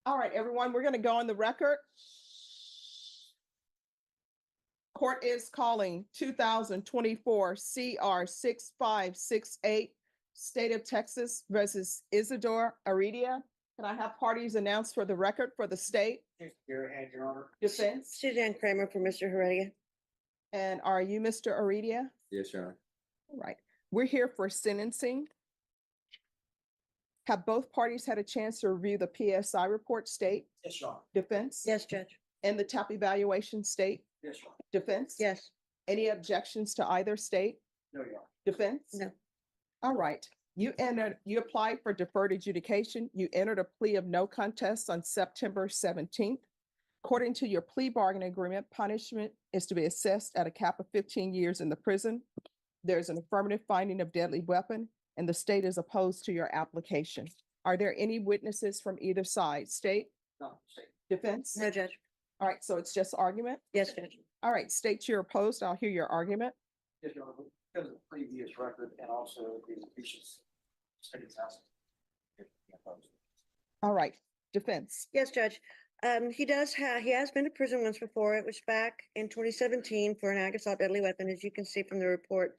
All right, everyone, we're going to go on the record. Court is calling 2024 CR 6568, State of Texas versus Isidore Aridia. Can I have parties announced for the record for the state? Your hand, Your Honor. Defense. Suzanne Kramer for Mr. Heredia. And are you Mr. Aridia? Yes, Your Honor. All right. We're here for sentencing. Have both parties had a chance to review the PSI report, state? Yes, Your Honor. Defense? Yes, Judge. And the TAP evaluation, state? Yes, Your Honor. Defense? Yes. Any objections to either state? No, Your Honor. Defense? No. All right. You applied for deferred adjudication. You entered a plea of no contest on September 17th. According to your plea bargaining agreement, punishment is to be assessed at a cap of 15 years in the prison. There's an affirmative finding of deadly weapon, and the state is opposed to your application. Are there any witnesses from either side? State? No, state. Defense? No, Judge. All right, so it's just argument? Yes, Judge. All right, state you're opposed. I'll hear your argument. Yes, Your Honor. Because of the previous record and also the vicious state house. All right, defense. Yes, Judge. He has been to prison once before. It was back in 2017 for an assault deadly weapon, as you can see from the report.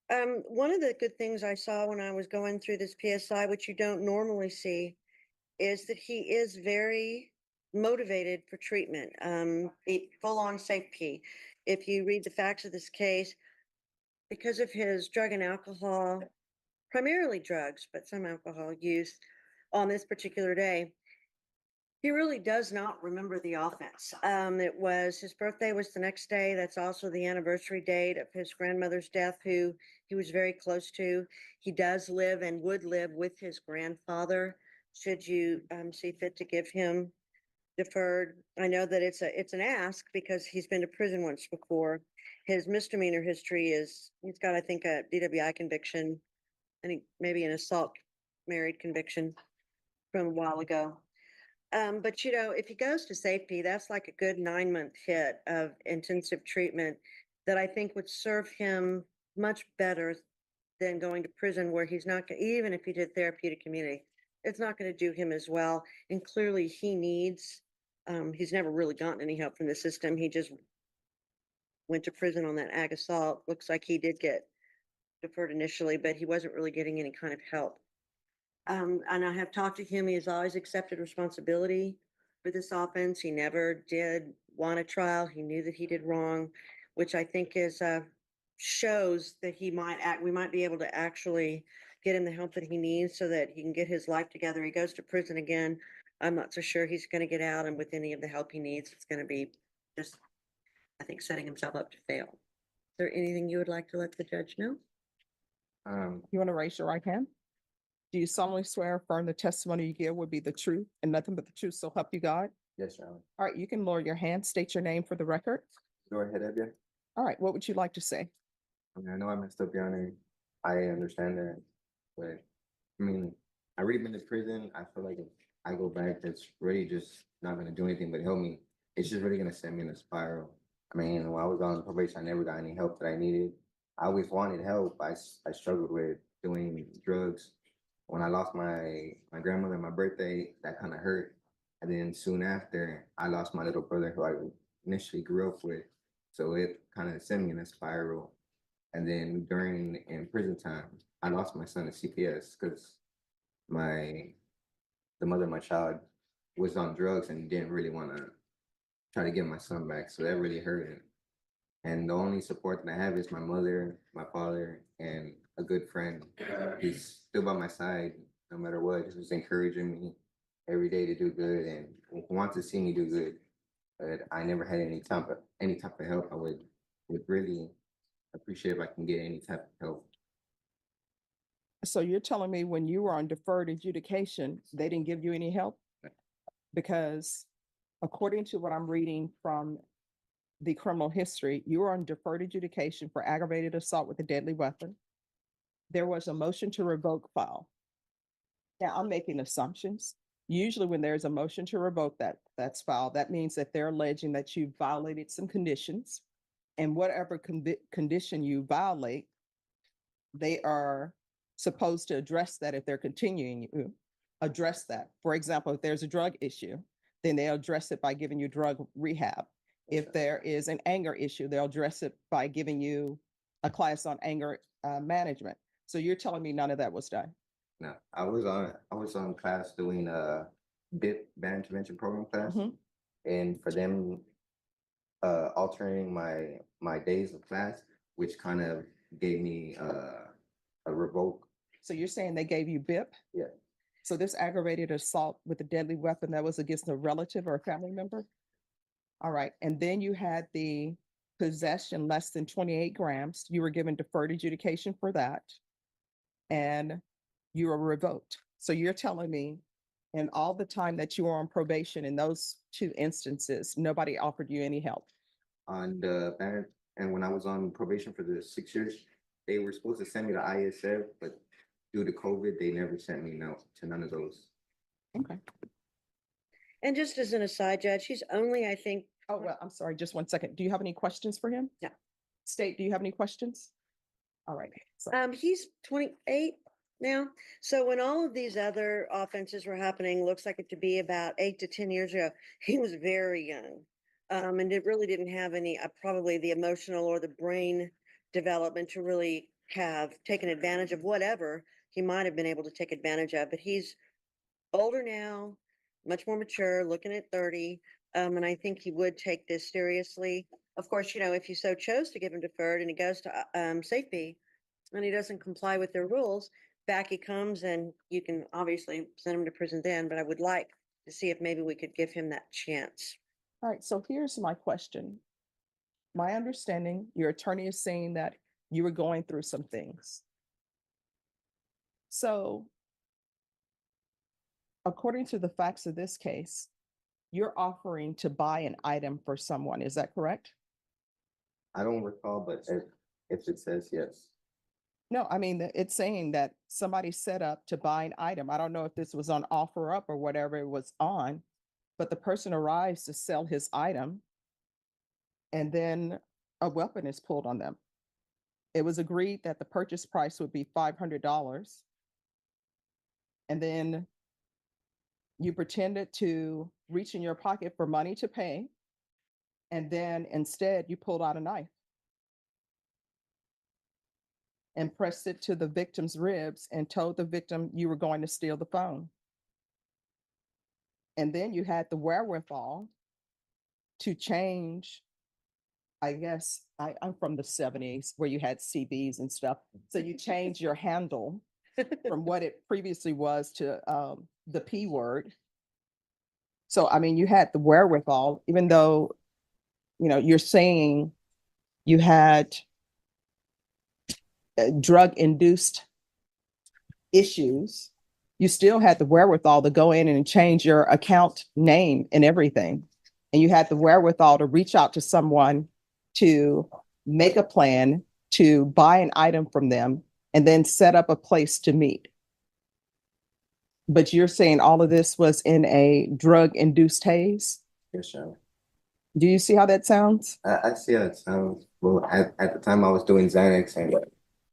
One of the good things I saw when I was going through this PSI, which you don't normally see, is that he is very motivated for treatment, full-on safety. If you read the facts of this case, because of his drug and alcohol, primarily drugs, but some alcohol use on this particular day, he really does not remember the offense. His birthday was the next day. That's also the anniversary date of his grandmother's death, who he was very close to. He does live and would live with his grandfather, should you see fit to give him deferred. I know that it's an ask because he's been to prison once before. His misdemeanor history is, he's got, I think, a DWI conviction, and maybe an assault married conviction from a while ago. But if he goes to safety, that's like a good 9-month hit of intensive treatment that I think would serve him much better than going to prison, where he's not, even if he did therapeutic community, it's not going to do him as well. And clearly he needs, he's never really gotten any help from the system. He just went to prison on that ag assault. Looks like he did get deferred initially, but he wasn't really getting any kind of help. And I have talked to him. He has always accepted responsibility for this offense. He never did want a trial. He knew that he did wrong, which I think shows that we might be able to actually get him the help that he needs so that he can get his life together. He goes to prison again. I'm not so sure he's going to get out, and with any of the help he needs, it's going to be just, I think, setting himself up to fail. Is there anything you would like to let the judge know? You want to raise your right hand? Do you solemnly swear or affirm the testimony you give will be the truth and nothing but the truth, so help you God? Yes, Your Honor. All right, you can lower your hand, state your name for the record. Go ahead, Ebia. All right, what would you like to say? I know I messed up, Your Honor. I understand that, but I already been to prison. I feel like if I go back, that's really just not going to do anything but help me. It's just really going to send me in a spiral. When I was on probation, I never got any help that I needed. I always wanted help. I struggled with doing drugs. When I lost my grandmother on my birthday, that kind of hurt. And then soon after, I lost my little brother who I initially grew up with. So it kind of sent me in a spiral. And then in prison time, I lost my son to CPS because the mother of my child was on drugs and didn't really want to try to get my son back. So that really hurt him. And the only support that I have is my mother, my father, and a good friend. He's still by my side no matter what. He's encouraging me every day to do good and wants to see me do good. But I never had any type of help. I would really appreciate if I can get any type of help. So you're telling me when you were on deferred adjudication, they didn't give you any help? Because according to what I'm reading from the criminal history, you were on deferred adjudication for aggravated assault with a deadly weapon. There was a motion to revoke filed. Now, I'm making assumptions. Usually when there's a motion to revoke that's filed, that means that they're alleging that you violated some conditions, and whatever condition you violate, they are supposed to address that if they're continuing you. address that. For example, if there's a drug issue, then they'll address it by giving you drug rehab. If there is an anger issue, they'll address it by giving you a class on anger management. So you're telling me none of that was done? No, I was on class doing a BIP bad intervention program class, Mhm. and for them altering my days of class, which kind of gave me a revoke. So you're saying they gave you BIP? Yeah. So this aggravated assault with a deadly weapon, that was against a relative or a family member? All right, and then you had the possession less than 28 grams. You were given deferred adjudication for that. And you were revoked. So you're telling me in all the time that you were on probation in those two instances, nobody offered you any help? On the bad, and when I was on probation for the 6 years, they were supposed to send me to ISF, but due to COVID, they never sent me out to none of those. Okay. And just as an aside, Judge, he's only, I think, Oh, well, I'm sorry, just one second. Do you have any questions for him? No. State, do you have any questions? All right. So, he's 28 now. So when all of these other offenses were happening, looks like it to be about 8 to 10 years ago, he was very young. And it really didn't have any, probably the emotional or the brain development to really have taken advantage of whatever he might have been able to take advantage of. But he's older now, much more mature, looking at 30. And I think he would take this seriously. Of course, if you so chose to give him deferred and he goes to safety and he doesn't comply with their rules, back he comes and you can obviously send him to prison then. But I would like to see if maybe we could give him that chance. all right, so here's my question. My understanding, your attorney is saying that you were going through some things. So according to the facts of this case, you're offering to buy an item for someone, is that correct? I don't recall, but if it says yes. No, I mean, it's saying that somebody set up to buy an item. I don't know if this was on offer up or whatever it was on, but the person arrives to sell his item and then a weapon is pulled on them. It was agreed that the purchase price would be $500. And then you pretended to reach in your pocket for money to pay. And then instead you pulled out a knife and pressed it to the victim's ribs and told the victim you were going to steal the phone. And then you had the wherewithal to change, I guess, I'm from the 70s where you had CBs and stuff. So you change your handle from what it previously was to the P word. So, I mean, you had the wherewithal, even though, you're saying you had drug-induced issues, you still had the wherewithal to go in and change your account name and everything. And you had the wherewithal to reach out to someone to make a plan to buy an item from them and then set up a place to meet. But you're saying all of this was in a drug-induced haze? Yes, sir. Do you see how that sounds? I see how it sounds. Well, at the time I was doing Xanax, and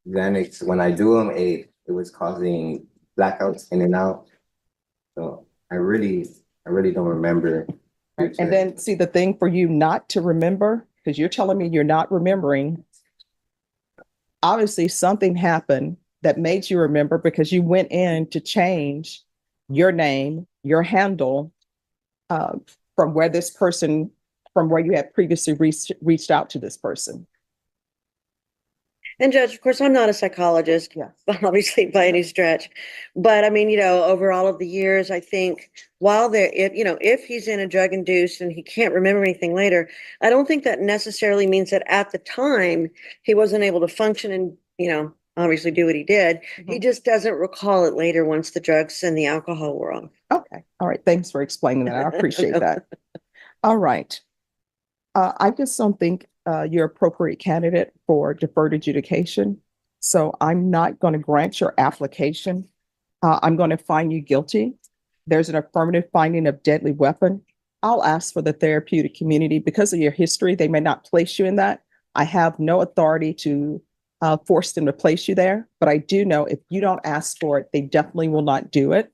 Xanax, when I do them, it was causing blackouts in and out. So I really don't remember. And then see the thing for you not to remember, because you're telling me you're not remembering. Obviously, something happened that made you remember because you went in to change your name, your handle, from where this person, from where you had previously reached out to this person. And Judge, of course, I'm not a psychologist, Yes. obviously by any stretch. But I mean, over all of the years, I think while if he's in a drug induced and he can't remember anything later, I don't think that necessarily means that at the time he wasn't able to function and, obviously do what he did. He Mhm. just doesn't recall it later once the drugs and the alcohol were on. Okay. All right. Thanks for explaining that. I appreciate that. All right. I just don't think you're appropriate candidate for deferred adjudication. So I'm not going to grant your application. I'm going to find you guilty. There's an affirmative finding of deadly weapon. I'll ask for the therapeutic community because of your history. They may not place you in that. I have no authority to force them to place you there, but I do know if you don't ask for it, they definitely will not do it.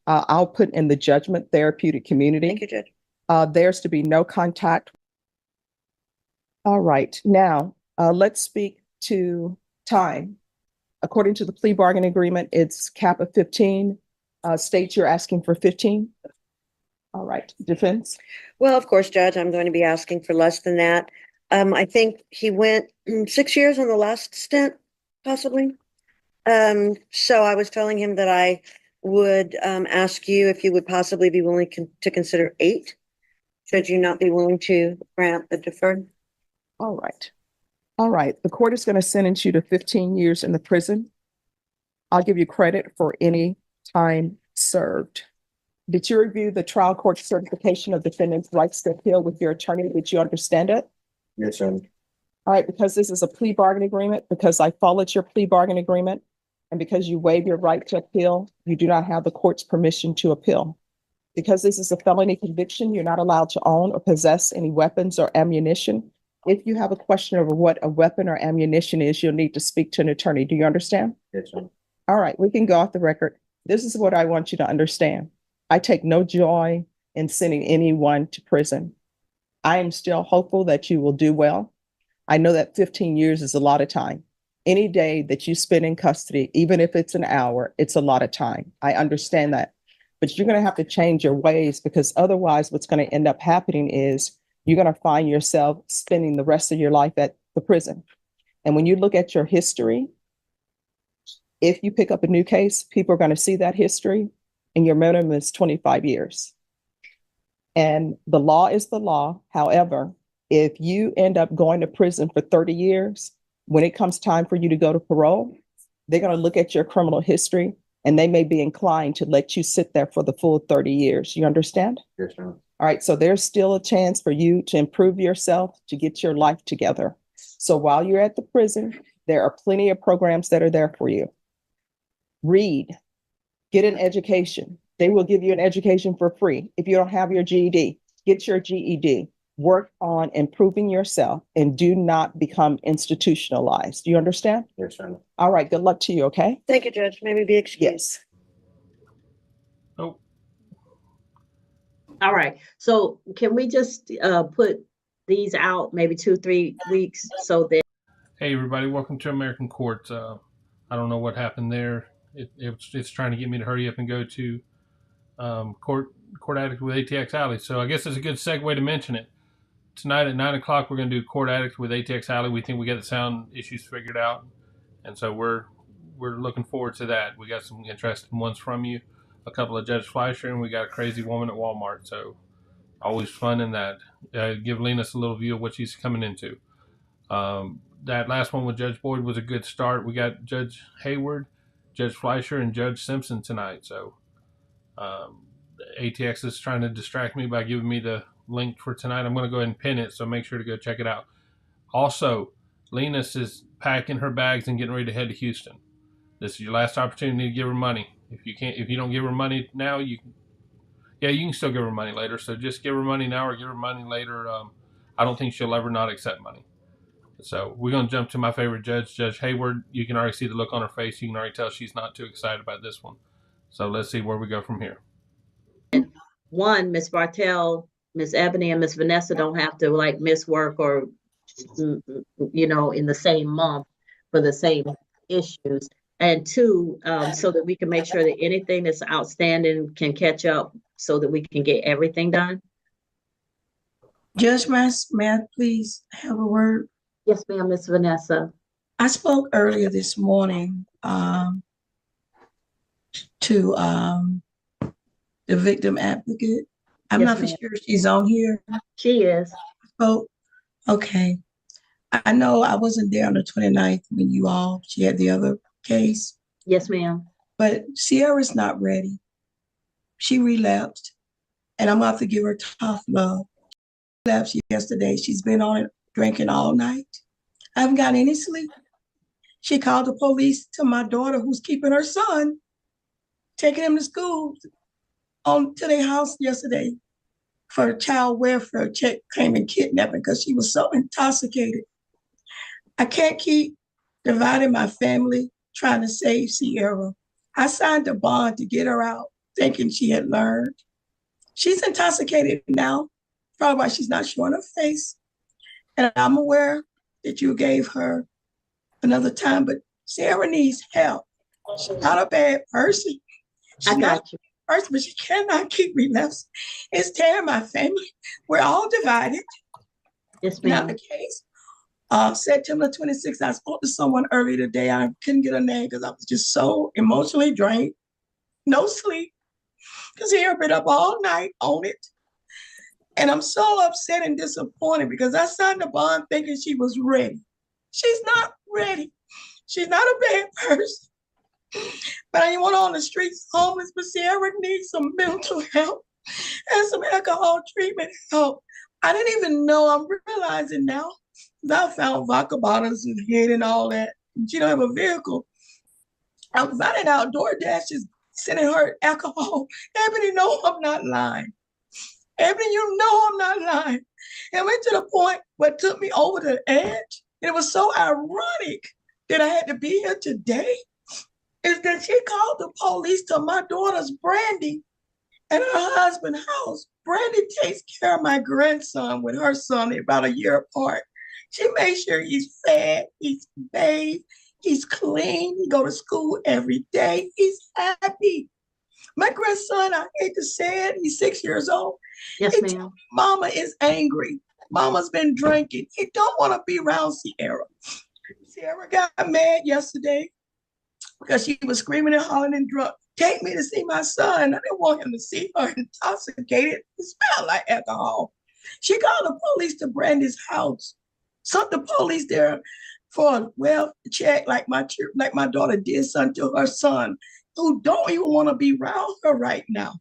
I'll put in the judgment therapeutic community. Thank you, Judge. There's to be no contact. All right, now, let's speak to time. According to the plea bargain agreement, it's cap of 15. States you're asking for 15. All right, defense. Well, of course, Judge, I'm going to be asking for less than that. I think he went 6 years on the last stint, possibly. So I was telling him that I would ask you if you would possibly be willing to consider 8. Should you not be willing to grant the deferred? All right. All right, the court is going to sentence you to 15 years in the prison. I'll give you credit for any time served. Did you review the trial court certification of defendant's rights to appeal with your attorney? Did you understand it? Yes, sir. All right, because this is a plea bargain agreement, because I followed your plea bargain agreement, and because you waive your right to appeal, you do not have the court's permission to appeal. Because this is a felony conviction, you're not allowed to own or possess any weapons or ammunition. If you have a question over what a weapon or ammunition is, you'll need to speak to an attorney. Do you understand? Yes, sir. All right, we can go off the record. This is what I want you to understand. I take no joy in sending anyone to prison. I am still hopeful that you will do well. I know that 15 years is a lot of time. Any day that you spend in custody, even if it's an hour, it's a lot of time. I understand that. But you're going to have to change your ways, because otherwise what's going to end up happening is you're going to find yourself spending the rest of your life at the prison. And when you look at your history, if you pick up a new case, people are going to see that history, and your minimum is 25 years. And the law is the law. However, if you end up going to prison for 30 years, when it comes time for you to go to parole, they're going to look at your criminal history, and they may be inclined to let you sit there for the full 30 years. You understand? Yes, sir. All right, so there's still a chance for you to improve yourself, to get your life together. So while you're at the prison, there are plenty of programs that are there for you. Read, get an education. They will give you an education for free. If you don't have your GED, get your GED. Work on improving yourself and do not become institutionalized. Do you understand? Yes, sir. All right, good luck to you, okay? Thank you, Judge. Maybe be excused. Yes. Oh, All right, so can we just put these out maybe 2-3 weeks so that hey everybody, welcome to American Court. I don't know what happened there. It's trying to get me to hurry up and go to court addict with ATX Alley. So I guess it's a good segue to mention it. Tonight at 9 o'clock, we're going to do court addict with ATX Alley. We think we got the sound issues figured out, and so we're looking forward to that. We got some interesting ones from you, a couple of Judge Fleischer, and we got a crazy woman at Walmart. So always fun in that. Give Linus a little view of what she's coming into. That last one with Judge Boyd was a good start. We got Judge Hayward, Judge Fleischer, and Judge Simpson tonight. So ATX is trying to distract me by giving me the link for tonight. I'm going to go ahead and pin it, so make sure to go check it out. Also, Linus is packing her bags and getting ready to head to Houston. This is your last opportunity to give her money. If you don't give her money now, you can still give her money later. So just give her money now or give her money later. I don't think she'll ever not accept money. So we're going to jump to my favorite judge, Judge Hayward. You can already see the look on her face. You can already tell she's not too excited about this one. So let's see where we go from here. one, Miss Bartell, Miss Ebony, and Miss Vanessa don't have to like miss work or, in the same month for the same issues. And 2, so that we can make sure that anything that's outstanding can catch up so that we can get everything done. Judge Mass, may I please have a word? Yes, ma'am, Miss Vanessa. I spoke earlier this morning to the victim advocate. I'm Yes, not for ma'am. sure she's on here. She is. Oh, okay. I know I wasn't there on the 29th when she had the other case, Yes, ma'am. but Sierra's not ready. She relapsed, and I'm going to have to give her tough love. She relapsed yesterday. She's been on it, drinking all night. I haven't got any sleep. She called the police to my daughter, who's keeping her son, taking him to school, to their house yesterday for a child welfare check claiming kidnapping because she was so intoxicated. I can't keep dividing my family trying to save Sierra. I signed a bond to get her out thinking she had learned. She's intoxicated now, probably why she's not showing her face. And I'm aware that you gave her another time, but Sarah needs help. She's not a bad person. She's I not got you. a person, but she cannot keep relapsing. It's tearing my family. We're all divided. Yes, Not ma'am. the case. September 26th, I spoke to someone earlier today. I couldn't get a name because I was just so emotionally drained. No sleep. Because he had been up all night on it. And I'm so upset and disappointed because I signed the bond thinking she was ready. She's not ready. She's not a bad person. But I want on the streets homeless, but Sierra needs some mental help and some alcohol treatment help. I didn't even know, I'm realizing now. I found vodka bottles in the head and all that. She don't have a vehicle. I'm finding out DoorDash is sending her alcohol. Ebony, no, I'm not lying. Ebony, you know I'm not lying. And went to the point where it took me over the edge. And it was so ironic that I had to be here today. Is that she called the police to my daughter's Brandy and her husband's house. Brandy takes care of my grandson with her son. They're about a year apart. She made sure he's fed, he's bathed, he's clean, he go to school every day. He's happy. My grandson, I hate to say it, he's 6 years old. Yes, He ma'am. told me, Mama is angry. Mama's been drinking. He don't want to be around Sierra. Sierra got mad yesterday because she was screaming and hollering and drunk. Take me to see my son. I didn't want him to see her intoxicated. It smelled like alcohol. She called the police to Brandy's house. Sent the police there for a welfare check like my daughter did something to her son, who don't even want to be around her right now.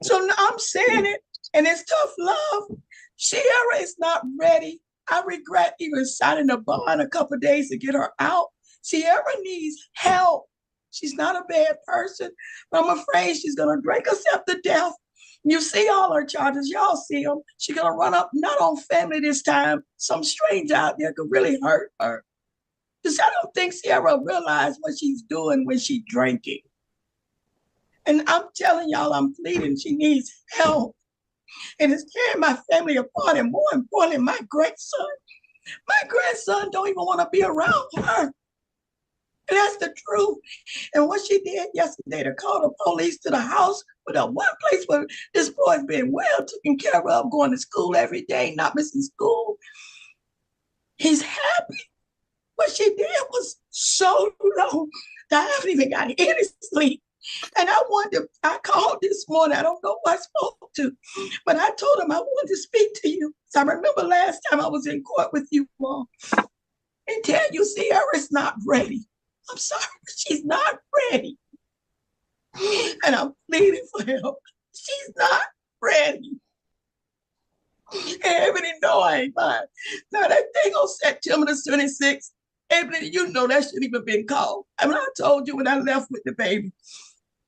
So now I'm saying it, and it's tough love. Sierra is not ready. I regret even signing a bond a couple of days to get her out. Sierra needs help. She's not a bad person, but I'm afraid she's gonna drink herself to death. You see all her charges, y'all see them. She's gonna run up, not on family this time. Some stranger out there could really hurt her. Because I don't think Sierra realized what she's doing when she's drinking. And I'm telling y'all, I'm pleading, she needs help. And it's tearing my family apart, and more importantly, my grandson. My grandson don't even want to be around her. And that's the truth. And what she did yesterday to call the police to the house, with a one place where this boy's been well taken care of, going to school every day, not missing school. He's happy. What she did was so low that I haven't even got any sleep. And I called this morning. I don't know who I spoke to, but I told him I wanted to speak to you. So I remember last time I was in court with you all and tell you Sierra's not ready. I'm sorry, she's not ready. And I'm pleading for help. She's not ready. And Ebony, no, I ain't lying. Now that thing on September the 26th, Ebony, you know that shouldn't even been called. I mean, I told you when I left with the baby,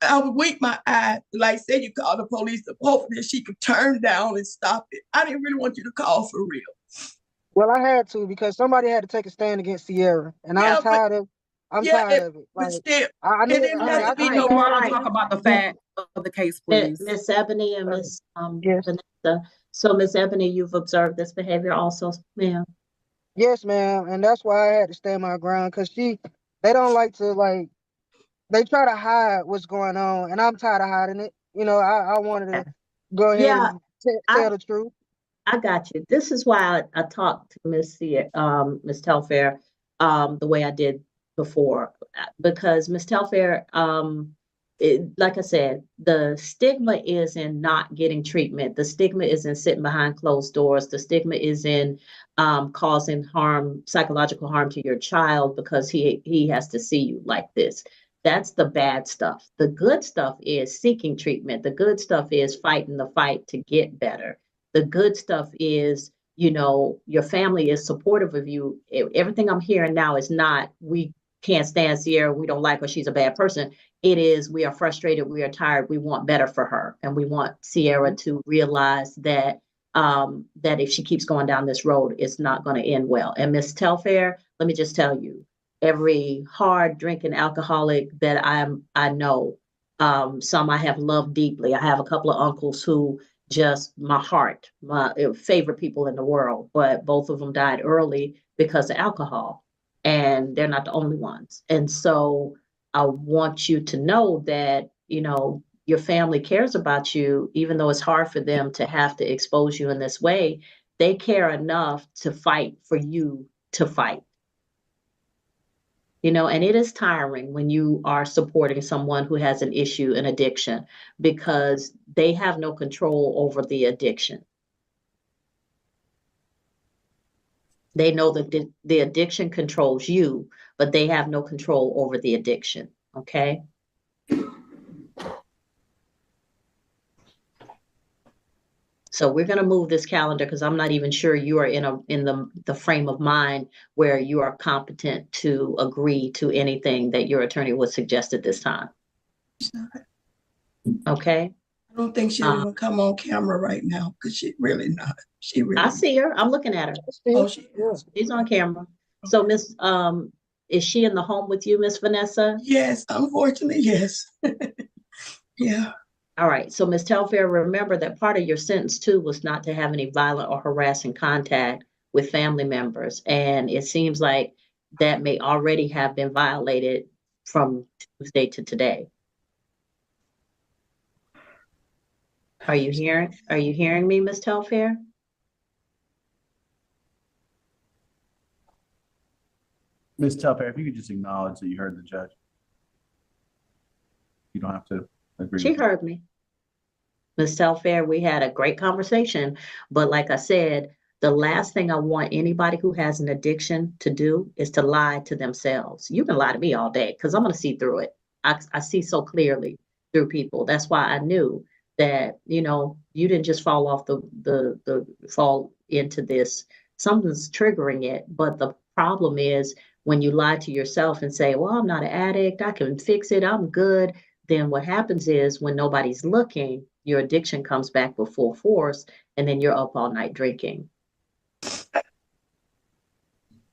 I would wink my eye, like say you call the police, to hopefully she could turn down and stop it. I didn't really want you to call for real. Well, I had to because somebody had to take a stand against Sierra, and Yeah, I'm tired of it. But still, I need it didn't have to be no no problem. problem. Talk about the fact of the case, please. Miss Ebony and Miss Yes. Vanessa. So Miss Ebony, you've observed this behavior also, ma'am. Yes, ma'am, and that's why I had to stand my ground because they don't like to they try to hide what's going on, and I'm tired of hiding it. You know, I wanted to go ahead Yeah, and tell the truth. I got you. This is why I talked to Miss Telfair the way I did before, because Miss Telfair, like I said, the stigma is in not getting treatment. The stigma is in sitting behind closed doors. The stigma is in causing harm, psychological harm to your child because he has to see you like this. That's the bad stuff. The good stuff is seeking treatment. The good stuff is fighting the fight to get better. The good stuff is, you know, your family is supportive of you. Everything I'm hearing now is not, we can't stand Sierra, we don't like her, she's a bad person. It is, we are frustrated, we are tired, we want better for her. And we want Sierra to realize that that if she keeps going down this road, it's not going to end well. And Miss Telfair, let me just tell you, every hard drinking alcoholic that I know, Some I have loved deeply. I have a couple of uncles who just my heart, my favorite people in the world, but both of them died early because of alcohol, and they're not the only ones. And so I want you to know that, you know, your family cares about you, even though it's hard for them to have to expose you in this way. They care enough to fight for you to fight. You know, and it is tiring when you are supporting someone who has an issue, an addiction, because they have no control over the addiction. They know that the addiction controls you, but they have no control over the addiction. Okay. So we're going to move this calendar because I'm not even sure you are in the frame of mind where you are competent to agree to anything that your attorney would suggest at this time. She's not. Okay. I don't think she'll even come on camera right now because she really not. She really. I see her. I'm looking at her. Oh, she is. She's on camera. So Miss, is she in the home with you, Miss Vanessa? Yes, unfortunately, yes. Yeah. All right. So Miss Telfair, remember that part of your sentence too was not to have any violent or harassing contact with family members. And it seems like that may already have been violated from Tuesday to today. Are you hearing me, Miss Telfair? Ms. Telfair, if you could just acknowledge that you heard the judge. You don't have to agree. She heard me. Ms. Telfair, we had a great conversation, but like I said, the last thing I want anybody who has an addiction to do is to lie to themselves. You can lie to me all day because I'm going to see through it. I see so clearly through people. That's why I knew that, you know, you didn't just fall off fall into this. Something's triggering it. But the problem is when you lie to yourself and say, well, I'm not an addict, I can fix it, I'm good. Then what happens is when nobody's looking, your addiction comes back with full force, and then you're up all night drinking.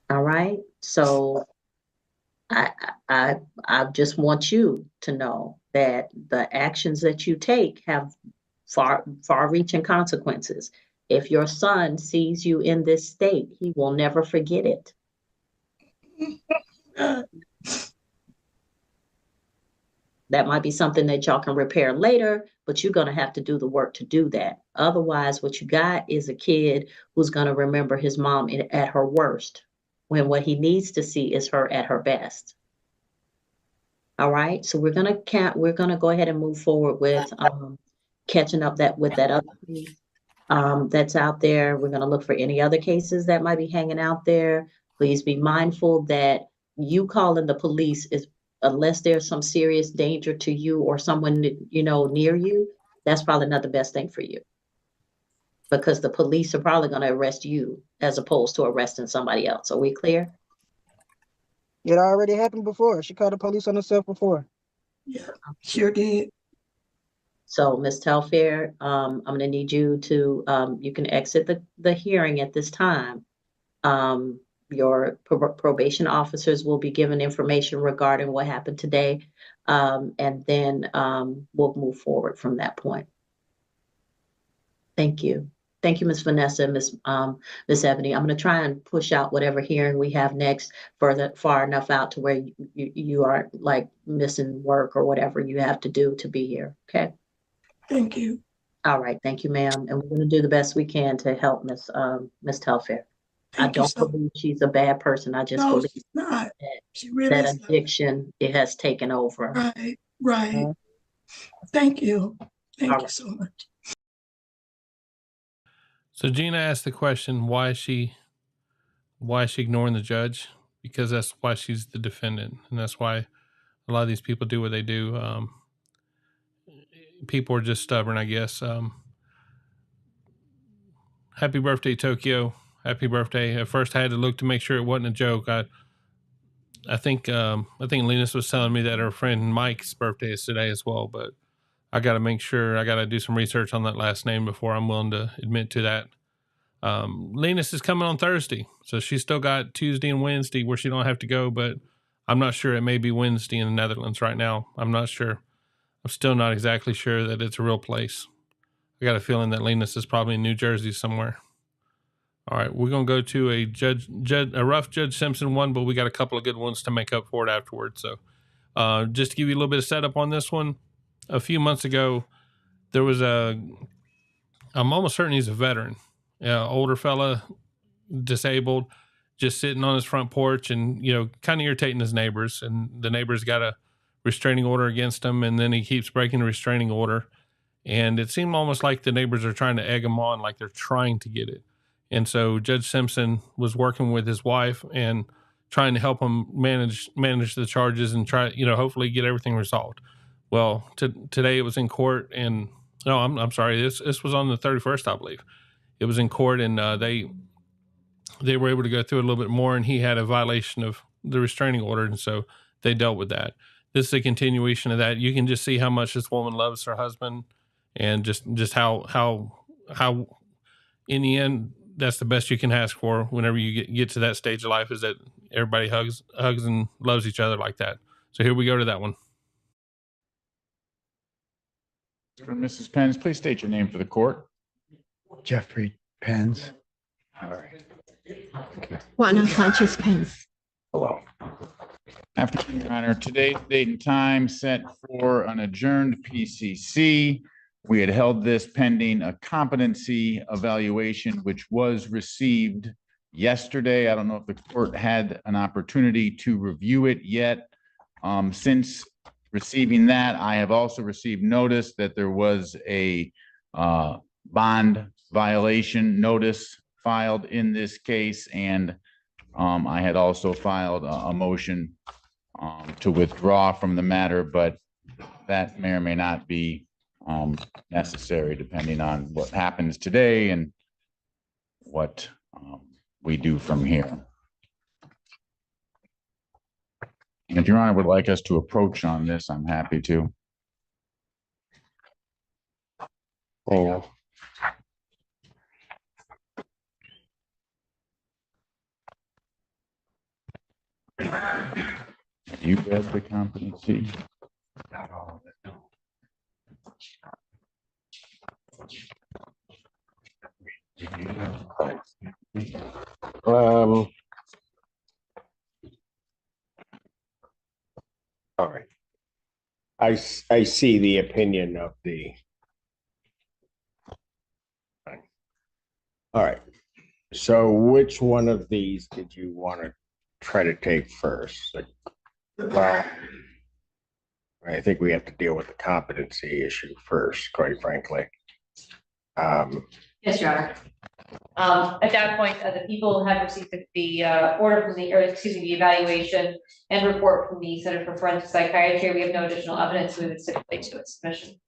All right. So I just want you to know that the actions that you take have far-reaching consequences. If your son sees you in this state, he will never forget it. That might be something that y'all can repair later, but you're going to have to do the work to do that. Otherwise, what you got is a kid who's going to remember his mom at her worst, when what he needs to see is her at her best. All right, so we're going to go ahead and move forward with catching up with that other piece that's out there. We're going to look for any other cases that might be hanging out there. Please be mindful that you calling the police is, unless there's some serious danger to you or someone, you know, near you, that's probably not the best thing for you. Because the police are probably going to arrest you as opposed to arresting somebody else. Are we clear? It already happened before. She called the police on herself before. Yeah, sure did. So Ms. Telfair, I'm going to need you to, you can exit the hearing at this time. Your probation officers will be given information regarding what happened today. And then we'll move forward from that point. Thank you. Thank you, Ms. Vanessa, Ms. Ebony. I'm going to try and push out whatever hearing we have next far enough out to where you aren't like missing work or whatever you have to do to be here. Okay. Thank you. All right. Thank you, ma'am. And we're going to do the best we can to help Ms. Telfair. I don't believe she's a bad person. I just believe she's not. She that really is addiction, it has taken over. Right, right. Thank you. Thank you so much. So Gina asked the question, why is she ignoring the judge? Because that's why she's the defendant. And that's why a lot of these people do what they do. People are just stubborn, I guess. Happy birthday, Tokyo. Happy birthday. At first I had to look to make sure it wasn't a joke. I think Linus was telling me that her friend Mike's birthday is today as well, but I got to make sure, I got to do some research on that last name before I'm willing to admit to that. Linus is coming on Thursday, so she's still got Tuesday and Wednesday where she don't have to go, but I'm not sure. It may be Wednesday in the Netherlands right now. I'm not sure. I'm still not exactly sure that it's a real place. I got a feeling that Lena's is probably in New Jersey somewhere. All right, we're gonna go to a rough Judge Simpson one, but we got a couple of good ones to make up for it afterwards. So, just to give you a little bit of setup on this one, a few months ago, there was I'm almost certain he's a veteran, older fella, disabled, just sitting on his front porch and, kind of irritating his neighbors. And the neighbors got a restraining order against him, and then he keeps breaking the restraining order. And it seemed almost like the neighbors are trying to egg him on, like they're trying to get it. And so Judge Simpson was working with his wife and trying to help him manage the charges and try, hopefully get everything resolved. Well, today it was in court, and no, I'm sorry. This was on the 31st, I believe. It was in court, and they were able to go through it a little bit more, and he had a violation of the restraining order, and so they dealt with that. This is a continuation of that. You can just see how much this woman loves her husband, and just how in the end, that's the best you can ask for whenever you get to that stage of life, is that everybody hugs and loves each other like that. So here we go to that one. For Mrs. Pence, please state your name for the court. Jeffrey Pence. All right. Juana Sanchez Pence. Hello. Afternoon, Your Honor. Today's date and time set for an adjourned PCC. We had held this pending a competency evaluation, which was received yesterday. I don't know if the court had an opportunity to review it yet. Since receiving that, I have also received notice that there was a bond violation notice filed in this case, and I had also filed a motion to withdraw from the matter, but that may or may not be necessary depending on what happens today and what we do from here. And if Your Honor would like us to approach on this, I'm happy to. Hang on. You read the competency? Not all of it, no. All right. I see the opinion of the. All right. So which one of these did you want to try to take first? Well, I think we have to deal with the competency issue first, quite frankly. Yes, Your Honor. At that point, the people have received the order from the evaluation and report from the Center for Forensic Psychiatry. We have no additional evidence. We would stipulate to its submission.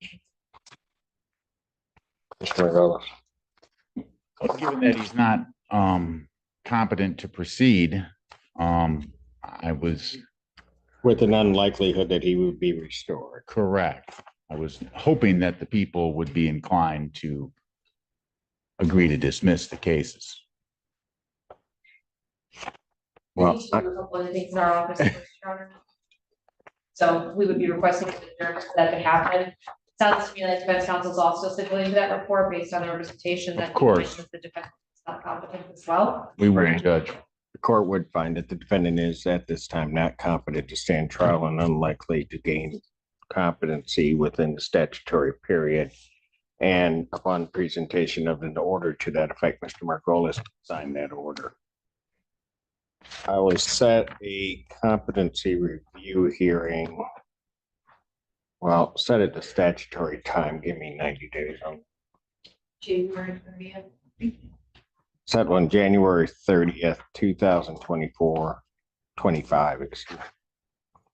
Given that he's not competent to proceed, I was with an unlikelihood that he would be restored. Correct. I was hoping that the people would be inclined to agree to dismiss the cases. Well, so we would be requesting that could happen. Sounds to me like defense counsel is also stipulating that report based on the representation that of course the defense is not competent as well. We would judge. The court would find that the defendant is at this time not competent to stand trial and unlikely to gain competency within the statutory period. And upon presentation of an order to that effect, Mr. Margolis signed that order. I will set a competency review hearing. Well, set it to statutory time. Give me 90 days on January 30th. Set one January 30th, 2024, 25, excuse me,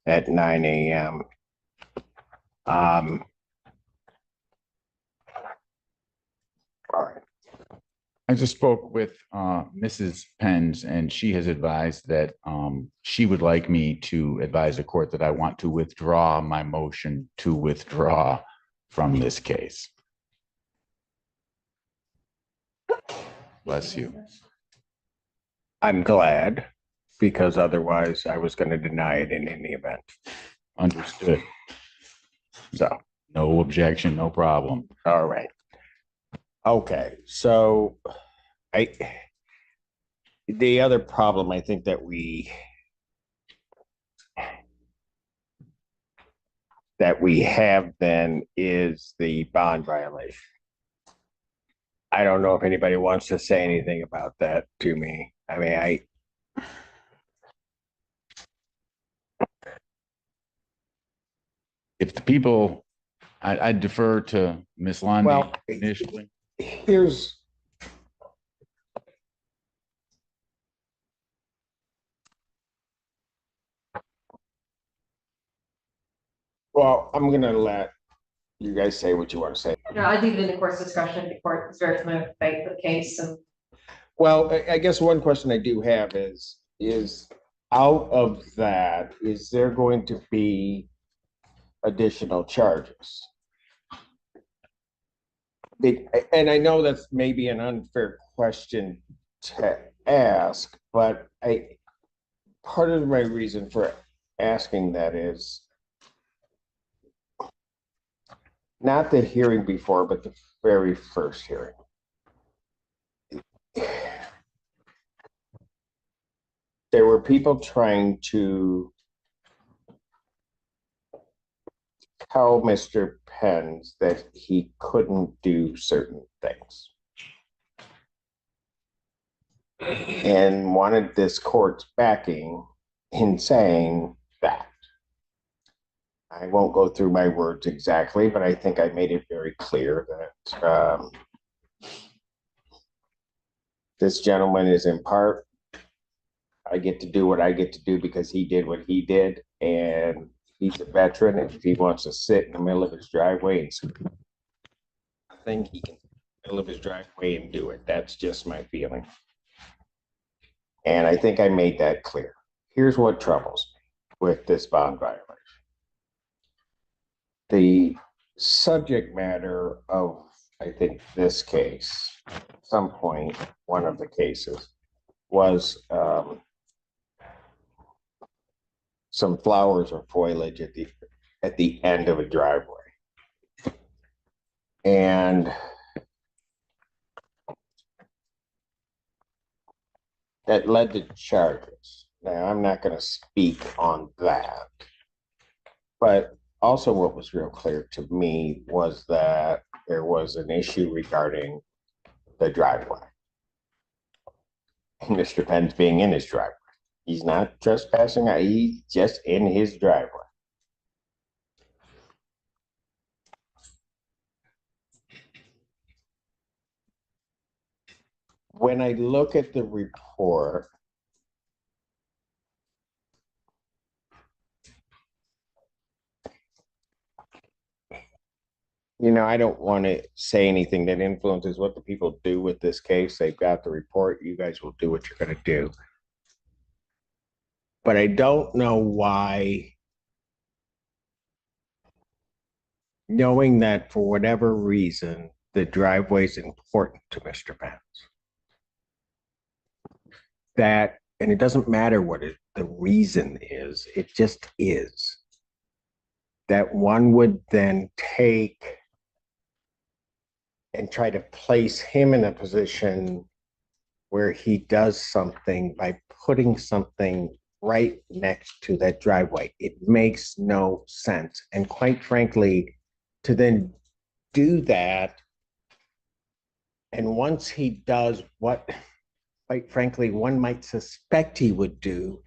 at 9 a.m. All right. I just spoke with Mrs. Pence, and she has advised that she would like me to advise the court that I want to withdraw my motion to withdraw from this case. Bless you. I'm glad, because otherwise I was going to deny it in any event. Understood. So No objection, no problem. All right. Okay, so the other problem I think that we have then is the bond violation. I don't know if anybody wants to say anything about that to me. I mean, If the people, I defer to Ms. Lundy well, initially. here's well, I'm gonna let you guys say what you want to say. No, I think in the court's discretion, the court is very familiar with the case and. Well, I guess one question I do have is out of that, is there going to be additional charges? And I know that's maybe an unfair question to ask, but part of my reason for asking that is not the hearing before, but the very first hearing. There were people trying to tell Mr. Pence that he couldn't do certain things and wanted this court's backing in saying that. I won't go through my words exactly, but I think I made it very clear that this gentleman is in part, I get to do what I get to do because he did what he did, and he's a veteran. And if he wants to sit in the middle of his driveway and I think he can middle of his driveway and do it. That's just my feeling. And I think I made that clear. Here's what troubles me with this bond violation. The subject matter of, I think, this case, at some point, one of the cases, was some flowers or foliage at the end of a driveway. And that led to charges. Now, I'm not going to speak on that, but also what was real clear to me was that there was an issue regarding the driveway. Mr. Pence being in his driveway. He's not trespassing, he's just in his driveway. When I look at the report, I don't want to say anything that influences what the people do with this case. They've got the report. You guys will do what you're going to do. But I don't know why, knowing that for whatever reason, the driveway is important to Mr. Pence. That, and it doesn't matter what the reason is, it just is. That one would then take and try to place him in a position where he does something by putting something right next to that driveway. It makes no sense. And quite frankly, to then do that, and once he does what, quite frankly, one might suspect he would do,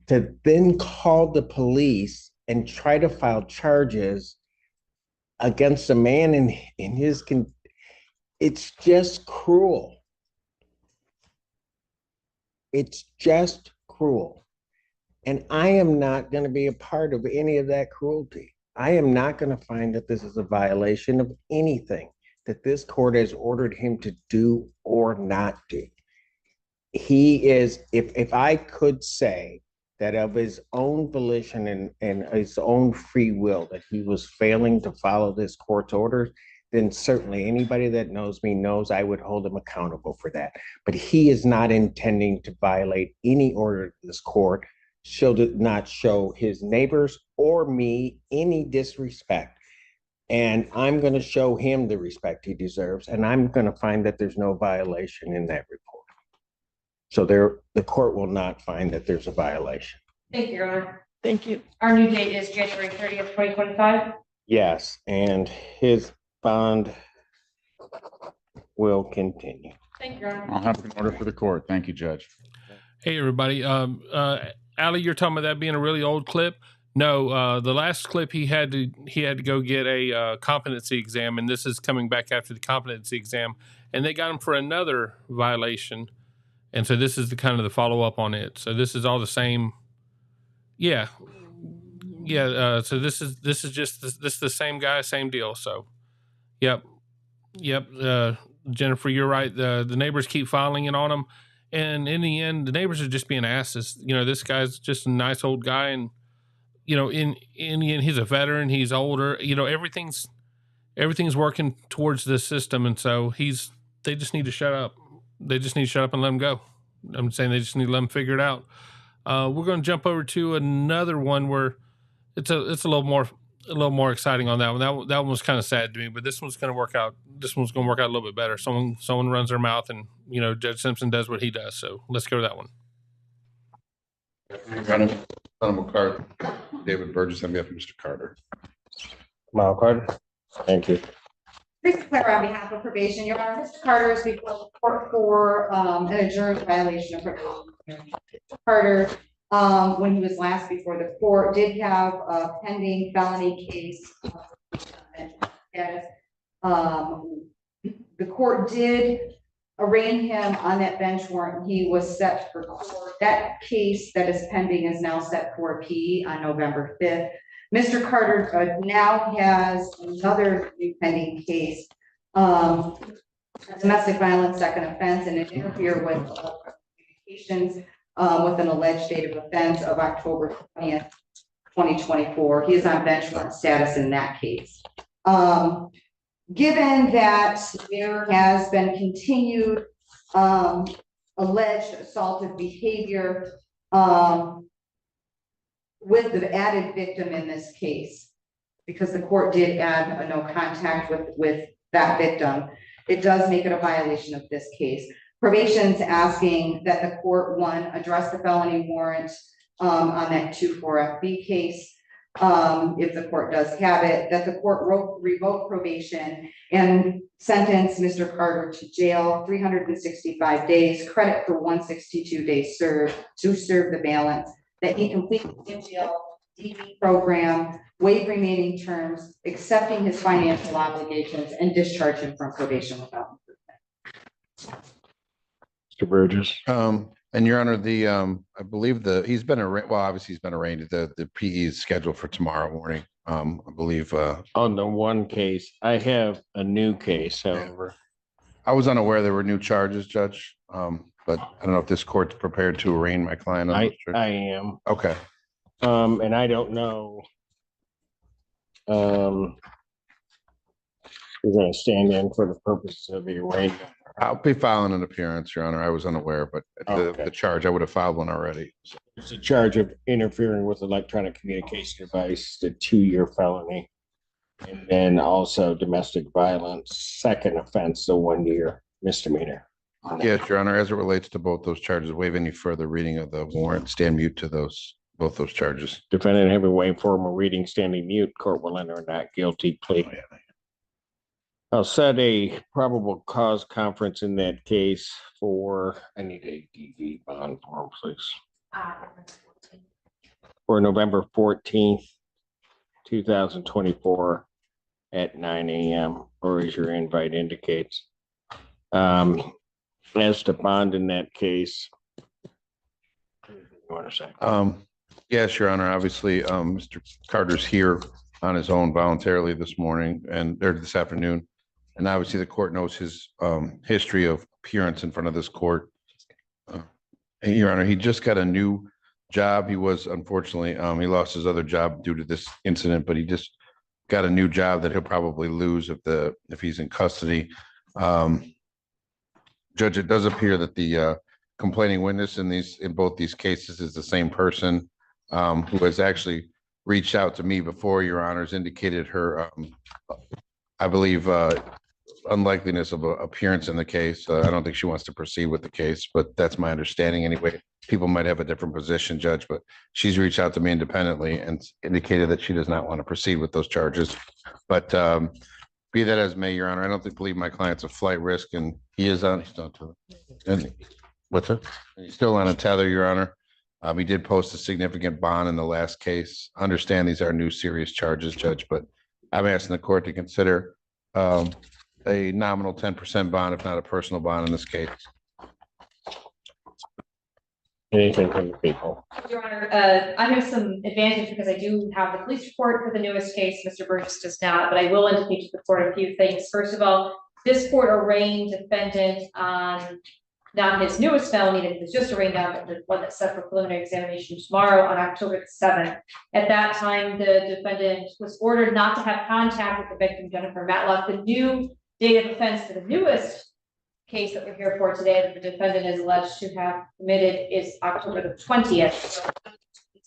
to then call the police and try to file charges against a man in his it's just cruel. It's just cruel. And I am not going to be a part of any of that cruelty. I am not going to find that this is a violation of anything that this court has ordered him to do or not do. He is, if I could say that of his own volition and his own free will that he was failing to follow this court's orders, then certainly anybody that knows me knows I would hold him accountable for that. But he is not intending to violate any order of this court, should not show his neighbors or me any disrespect. And I'm going to show him the respect he deserves, and I'm going to find that there's no violation in that report. So the court will not find that there's a violation. Thank you, Your Honor. Thank you. Our new date is January 30th, 2025. Yes, and his bond will continue. Thank you, Your Honor. I'll have an order for the court. Thank you, Judge. Hey, everybody. Allie, you're talking about that being a really old clip. No, the last clip he had to go get a competency exam, and this is coming back after the competency exam, and they got him for another violation, and so this is the kind of the follow up on it. So this is all the same. Yeah. So this is just this is the same guy, same deal. So, yep. Jennifer, you're right. The neighbors keep filing it on him, and in the end, the neighbors are just being asses. You know, this guy's just a nice old guy, and you know, in the end, he's a veteran. He's older. You know, everything's working towards this system, and so they just need to shut up. They just need to shut up and let him go. I'm saying they just need to let him figure it out. We're going to jump over to another one where it's a little more exciting on that one. That one was kind of sad to me, but this one's going to work out. This one's going to work out a little bit better. Someone runs their mouth, and you know, Judge Simpson does what he does. So let's go to that one. Honorable Carter, David Burgess, on behalf of Mr. Carter. Kamala Carter, thank you. Teresa Clare on behalf of probation. Your Honor, Mr. Carter is before the court for an adjourned violation of probation. Carter, when he was last before the court, did have a pending felony case. The court did arraign him on that bench warrant. He was set for court. That case that is pending is now set for appeal on November 5th. Mr. Carter now has another new pending case, a domestic violence second offense, and it interfered with communications with an alleged date of offense of October 20th, 2024. He is on bench warrant status in that case. Given that there has been continued alleged assaultive behavior with the added victim in this case, because the court did add a no contact with that victim, it does make it a violation of this case. Probation's asking that the court, one, address the felony warrant on that 2-4-FB case. If the court does have it, that the court revoke probation and sentence Mr. Carter to jail 365 days, credit for 162 days served to serve the balance, that he complete the jail DV program, waive remaining terms, accepting his financial obligations, and discharge him from probation without improvement. Mr. Burgess. And Your Honor, I believe he's been arraigned. Well, obviously he's been arraigned. The PE is scheduled for tomorrow morning. I believe. On the one case, I have a new case, however. I was unaware there were new charges, Judge. But I don't know if this court's prepared to arraign my client. I am. Okay. And I don't know. You're going to stand in for the purposes of the arraignment. I'll be filing an appearance, Your Honor. I was unaware, but the charge, I would have filed one already. It's a charge of interfering with electronic communication device, the 2-year felony. And then also domestic violence, second offense, the 1-year misdemeanor. Yes, Your Honor, as it relates to both those charges, waive any further reading of the warrant, stand mute to both those charges. Defendant having waived formal reading, standing mute, court will enter a not guilty plea. I'll set a probable cause conference in that case for, I need a DV bond form, please. For November 14th, 2024 at 9 a.m. or as your invite indicates. As to bond in that case, you want to say? Yes, Your Honor. Obviously, Mr. Carter's here on his own voluntarily this morning or this afternoon. And obviously the court knows his history of appearance in front of this court. Your Honor, he just got a new job. He was, unfortunately, he lost his other job due to this incident, but he just got a new job that he'll probably lose if he's in custody. Judge, it does appear that the complaining witness in both these cases is the same person who has actually reached out to me before, Your Honors, indicated her, I believe, unlikeliness of appearance in the case. I don't think she wants to proceed with the case, but that's my understanding anyway. People might have a different position, Judge, but she's reached out to me independently and indicated that she does not want to proceed with those charges. But be that as may, Your Honor, I don't believe my client's a flight risk, and he's on what's it? He's still on a tether, Your Honor. He did post a significant bond in the last case. Understand these are new serious charges, Judge, but I'm asking the court to consider a nominal 10% bond, if not a personal bond in this case. Anything from the people? Your Honor, I have some advantage because I do have the police report for the newest case. Mr. Burgess does not, but I will indicate to the court a few things. First of all, this court arraigned defendant on not his newest felony that he was just arraigned on, but the one that's set for preliminary examination tomorrow on October 7th. At that time, the defendant was ordered not to have contact with the victim, Jennifer Matlock. The new date of offense for the newest case that we're here for today that the defendant is alleged to have committed is October the 20th. So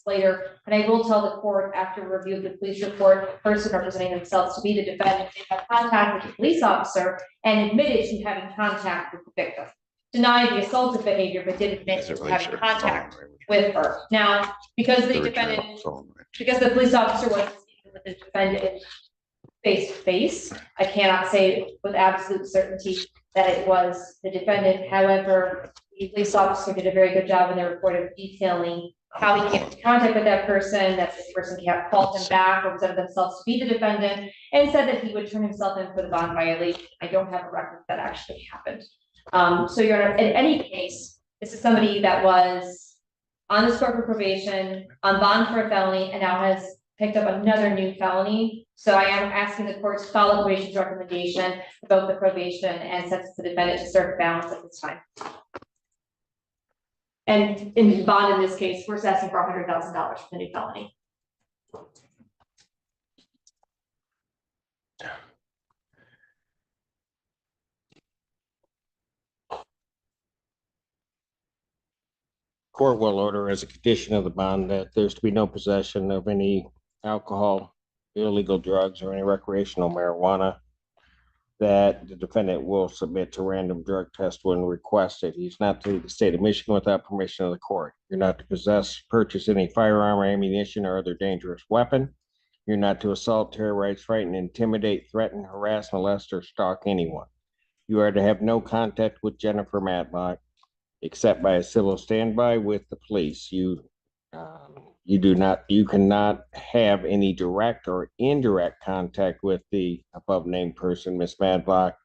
later, and I will tell the court after review of the police report, the person representing themselves to be the defendant, they have contact with the police officer and admitted to having contact with the victim. Denied the assaultive behavior, but did admit to having contact with her. Now, because the defendant, because the police officer was speaking with the defendant face to face, I cannot say with absolute certainty that it was the defendant. However, the police officer did a very good job in their report of detailing how he came into contact with that person, that this person called him back or presented themselves to be the defendant, and said that he would turn himself in for the bond violation. I don't have a record that actually happened. So Your Honor, in any case, this is somebody that was on the score for probation, on bond for a felony, and now has picked up another new felony. So I am asking the court to follow probation's recommendation about the probation and sentence the defendant to serve balance at this time. And in bond in this case, we're asking for $100,000 for the new felony. Court will order as a condition of the bond that there's to be no possession of any alcohol, illegal drugs, or any recreational marijuana, that the defendant will submit to random drug test when requested. He's not to leave the state of Michigan without permission of the court. You're not to possess, purchase any firearm or ammunition or other dangerous weapon. You're not to assault, terrorize, frighten, intimidate, threaten, harass, molest, or stalk anyone. You are to have no contact with Jennifer Matlock except by a civil standby with the police. You cannot have any direct or indirect contact with the above named person, Ms. Matlock,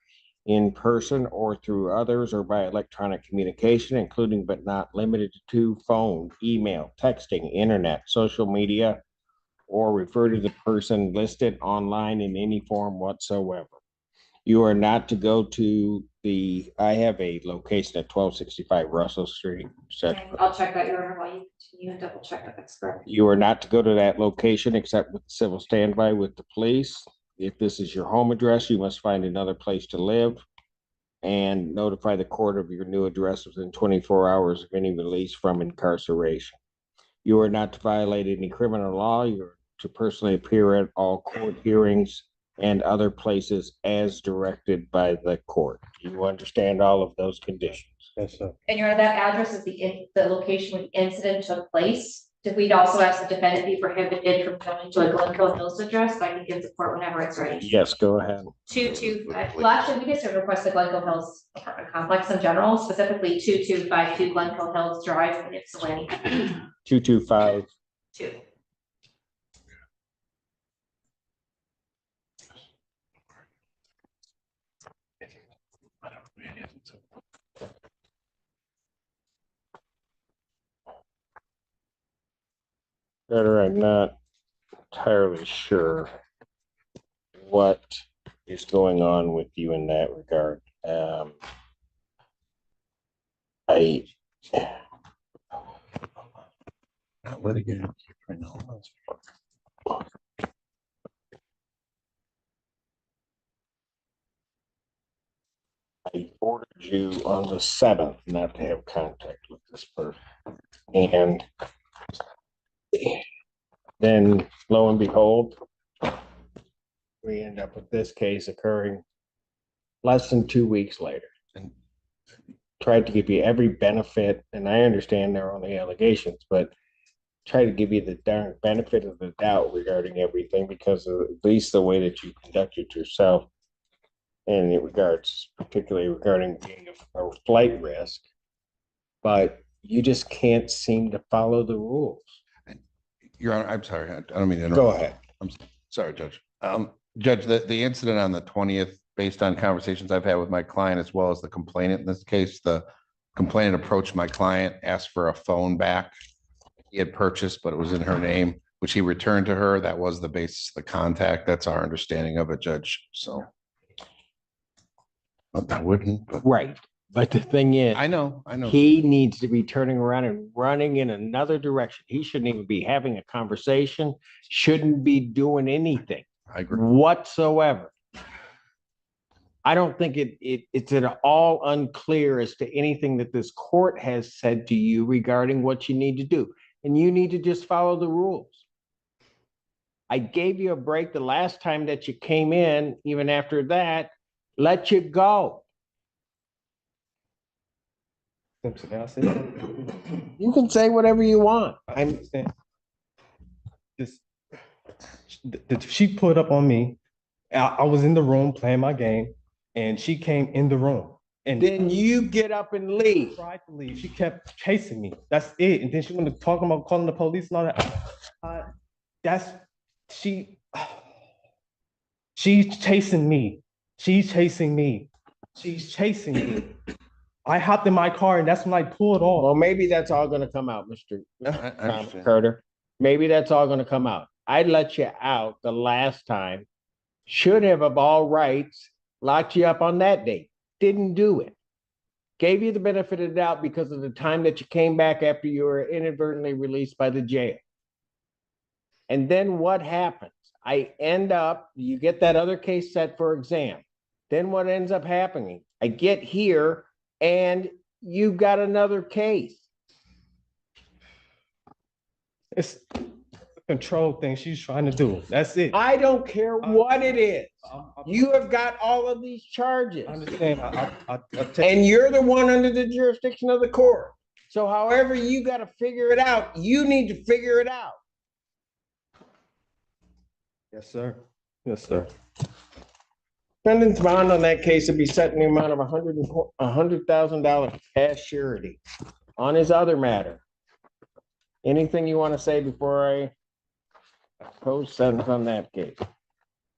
in person or through others or by electronic communication, including but not limited to phone, email, texting, internet, social media, or refer to the person listed online in any form whatsoever. You are not to go to I have a location at 1265 Russell Street. I'll check that, Your Honor, while you continue and double check that that's correct. You are not to go to that location except with civil standby with the police. If this is your home address, you must find another place to live and notify the court of your new address within 24 hours of any release from incarceration. You are not to violate any criminal law. You're to personally appear at all court hearings and other places as directed by the court. Do you understand all of those conditions? Yes, sir. And Your Honor, that address is the location where the incident took place. Did we also ask the defendant be prohibited from going to a Glencoe Hills address? I can give the court whenever it's ready. Yes, go ahead. 2255. Well, actually, we just request the Glencoe Hills apartment complex in general, specifically 2252 Glencoe Hills Drive in Ypsilanti. 2252. Better, I'm not entirely sure what is going on with you in that regard. Not litigated. I ordered you on the 7th not to have contact with this person. And Then lo and behold, we end up with this case occurring less than 2 weeks later. And tried to give you every benefit, and I understand there are only allegations, but try to give you the darn benefit of the doubt regarding everything because of at least the way that you conducted yourself in regards, particularly regarding being a flight risk. But you just can't seem to follow the rules. Your Honor, I'm sorry. I don't mean to interrupt. Go ahead. I'm sorry, Judge. Judge, the incident on the 20th, based on conversations I've had with my client as well as the complainant in this case, the complainant approached my client, asked for a phone back he had purchased, but it was in her name, which he returned to her. That was the basis of the contact. That's our understanding of it, Judge. So. I wouldn't, but. Right. But the thing is, I know. he needs to be turning around and running in another direction. He shouldn't even be having a conversation, shouldn't be doing anything. I agree. Whatsoever. I don't think it's at all unclear as to anything that this court has said to you regarding what you need to do. And you need to just follow the rules. I gave you a break the last time that you came in. Even after that, let you go. You can say whatever you want. I understand. Just she put up on me. I was in the room playing my game, and she came in the room. And then you get up and leave. Tried to leave. She kept chasing me. That's it. And then she wanted to talk about calling the police and all that. She's chasing me. She's chasing me. She's chasing me. I hopped in my car and that's when I pulled off. Well, maybe that's all going to come out, Mr. Carter. Maybe that's all going to come out. I let you out the last time. Should have of all rights locked you up on that date. Didn't do it. Gave you the benefit of the doubt because of the time that you came back after you were inadvertently released by the jail. And then what happens? You get that other case set for exam. Then what ends up happening? I get here and you got another case. It's a control thing she's trying to do. That's it. I don't care what it is. You have got all of these charges. I understand. And you're the one under the jurisdiction of the court. So however you got to figure it out, you need to figure it out. Yes, sir. Yes, sir. Defendant's bond on that case would be set in the amount of $100,000 cash surety. On his other matter, anything you want to say before I pose sentence on that case? I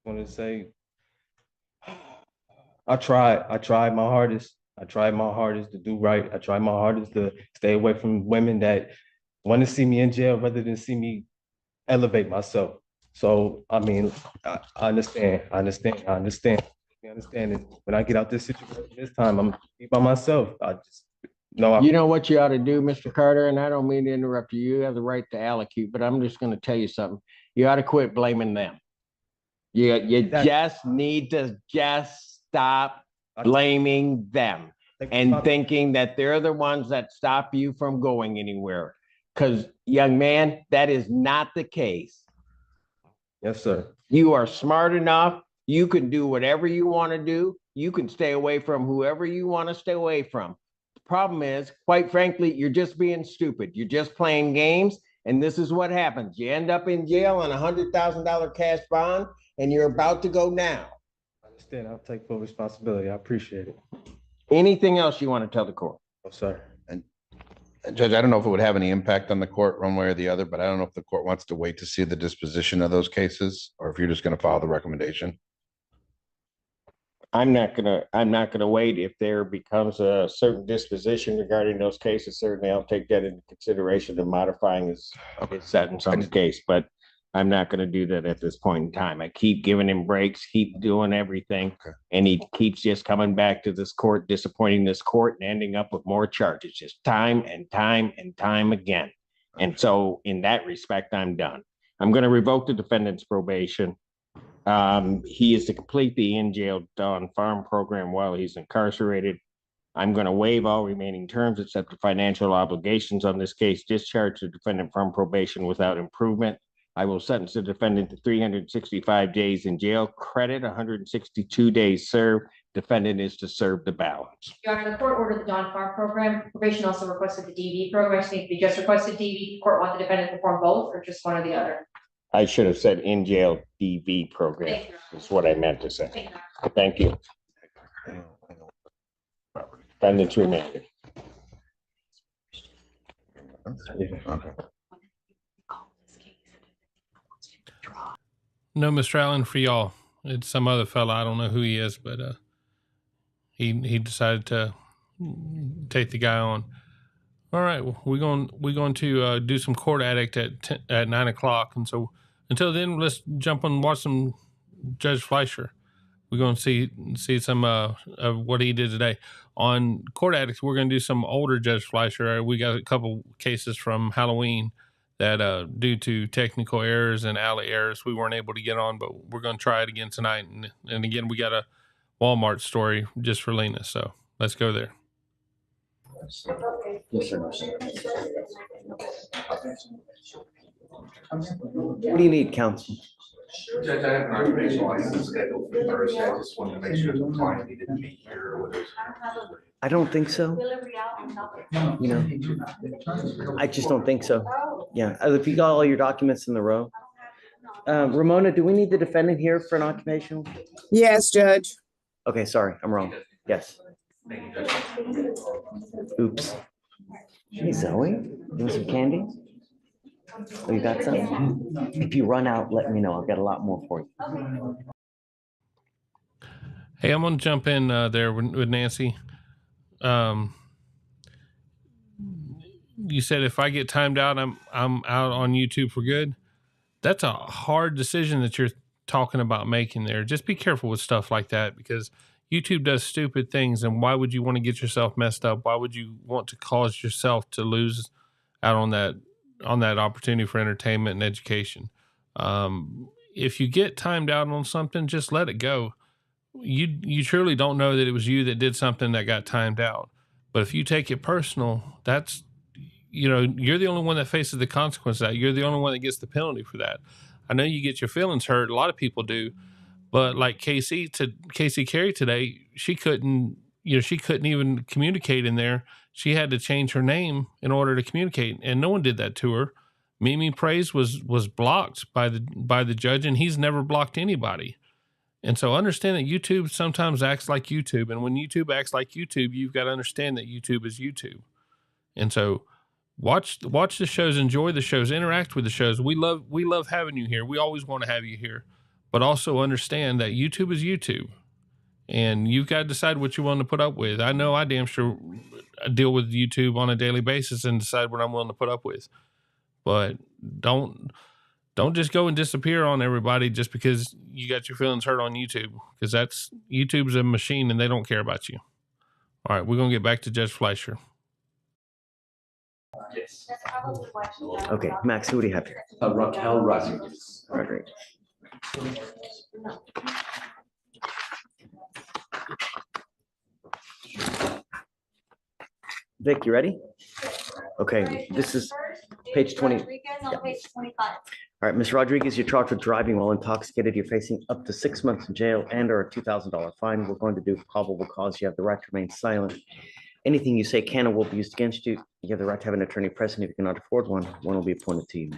want to say, I tried my hardest. I tried my hardest to do right. I tried my hardest to stay away from women that want to see me in jail rather than see me elevate myself. So, I mean, I understand. You understand it. When I get out this situation this time, I'm be by myself. You know what you ought to do, Mr. Carter, and I don't mean to interrupt you. You have the right to allocute, but I'm just going to tell you something. You ought to quit blaming them. You just need to just stop blaming them and thinking that they're the ones that stop you from going anywhere. Because, young man, that is not the case. Yes, sir. You are smart enough. You can do whatever you want to do. You can stay away from whoever you want to stay away from. The problem is, quite frankly, you're just being stupid. You're just playing games. And this is what happens. You end up in jail on a $100,000 cash bond, and you're about to go now. I understand. I'll take full responsibility. I appreciate it. Anything else you want to tell the court? Oh, sir. And Judge, I don't know if it would have any impact on the court one way or the other, but I don't know if the court wants to wait to see the disposition of those cases or if you're just going to follow the recommendation. I'm not gonna wait. If there becomes a certain disposition regarding those cases, certainly I'll take that into consideration of modifying his sentence on the case, but I'm not gonna do that at this point in time. I keep giving him breaks, keep doing everything, and he keeps just coming back to this court, disappointing this court and ending up with more charges, just time and time and time again. And so in that respect, I'm done. I'm gonna revoke the defendant's probation. He is to complete the in-jail on farm program while he's incarcerated. I'm going to waive all remaining terms except the financial obligations on this case, discharge the defendant from probation without improvement. I will sentence the defendant to 365 days in jail, credit 162 days served. Defendant is to serve the balance. Your Honor, the court ordered the Don Farm program. Probation also requested the DV program. I think they just requested DV. Court want the defendant to perform both or just one or the other. I should have said in jail DV program. Thank you. Is what I meant to say. Thank you. Thank you. Defendant's remanded. No, Mr. Allen, for y'all. It's some other fella. I don't know who he is, but he decided to take the guy on. All right, well, we're going to do some Court Addict at 9 o'clock, and so until then, let's jump on and watch some Judge Fleischer. We're going to see some of what he did today on Court Addicts. We're going to do some older Judge Fleischer. We got a couple cases from Halloween that due to technical errors and alley errors we weren't able to get on, but we're going to try it again tonight. And again, we got a Walmart story just for Lena, so let's go there. Yes, sir. What do you need, counsel? Judge, I have an occupational license scheduled for Thursday. I just wanted to make sure the client needed to be here or whether. I don't think so. You know, I just don't think so. Yeah, if you got all your documents in the row. Ramona, do we need the defendant here for an occupational? Yes, Judge. Okay, sorry, I'm wrong. Yes. Oops. Hey, Zoe, you want some candy? Oh, you got some? If you run out, let me know. I'll get a lot more for you. Hey, I'm going to jump in there with Nancy. You said if I get timed out, I'm out on YouTube for good. That's a hard decision that you're talking about making there. Just be careful with stuff like that because YouTube does stupid things, and why would you want to get yourself messed up? Why would you want to cause yourself to lose out on that opportunity for entertainment and education? If you get timed out on something, just let it go. You truly don't know that it was you that did something that got timed out. But if you take it personal, that's, you're the only one that faces the consequence of that. You're the only one that gets the penalty for that. I know you get your feelings hurt. A lot of people do. But like Casey Carey today, she couldn't even communicate in there. She had to change her name in order to communicate, and no one did that to her. Mimi Praise was blocked by the judge, and he's never blocked anybody. And so understand that YouTube sometimes acts like YouTube, and when YouTube acts like YouTube, you've got to understand that YouTube is YouTube. And so watch the shows, enjoy the shows, interact with the shows. We love having you here. We always want to have you here. But also understand that YouTube is YouTube, and you've got to decide what you want to put up with. I know I damn sure deal with YouTube on a daily basis and decide what I'm willing to put up with. But don't just go and disappear on everybody just because you got your feelings hurt on YouTube, because YouTube's a machine and they don't care about you. All right, we're going to get back to Judge Fleischer. Yes. Okay, Max, who do you have here? Raquel Rodriguez. Rodriguez. Vic, you ready? Okay, this is page 20. On page 25. All right, Ms. Rodriguez, you're charged with driving while intoxicated. You're facing up to 6 months in jail and or a $2,000 fine. We're going to do probable cause. You have the right to remain silent. Anything you say can or will be used against you. You have the right to have an attorney present. If you cannot afford one will be appointed to you.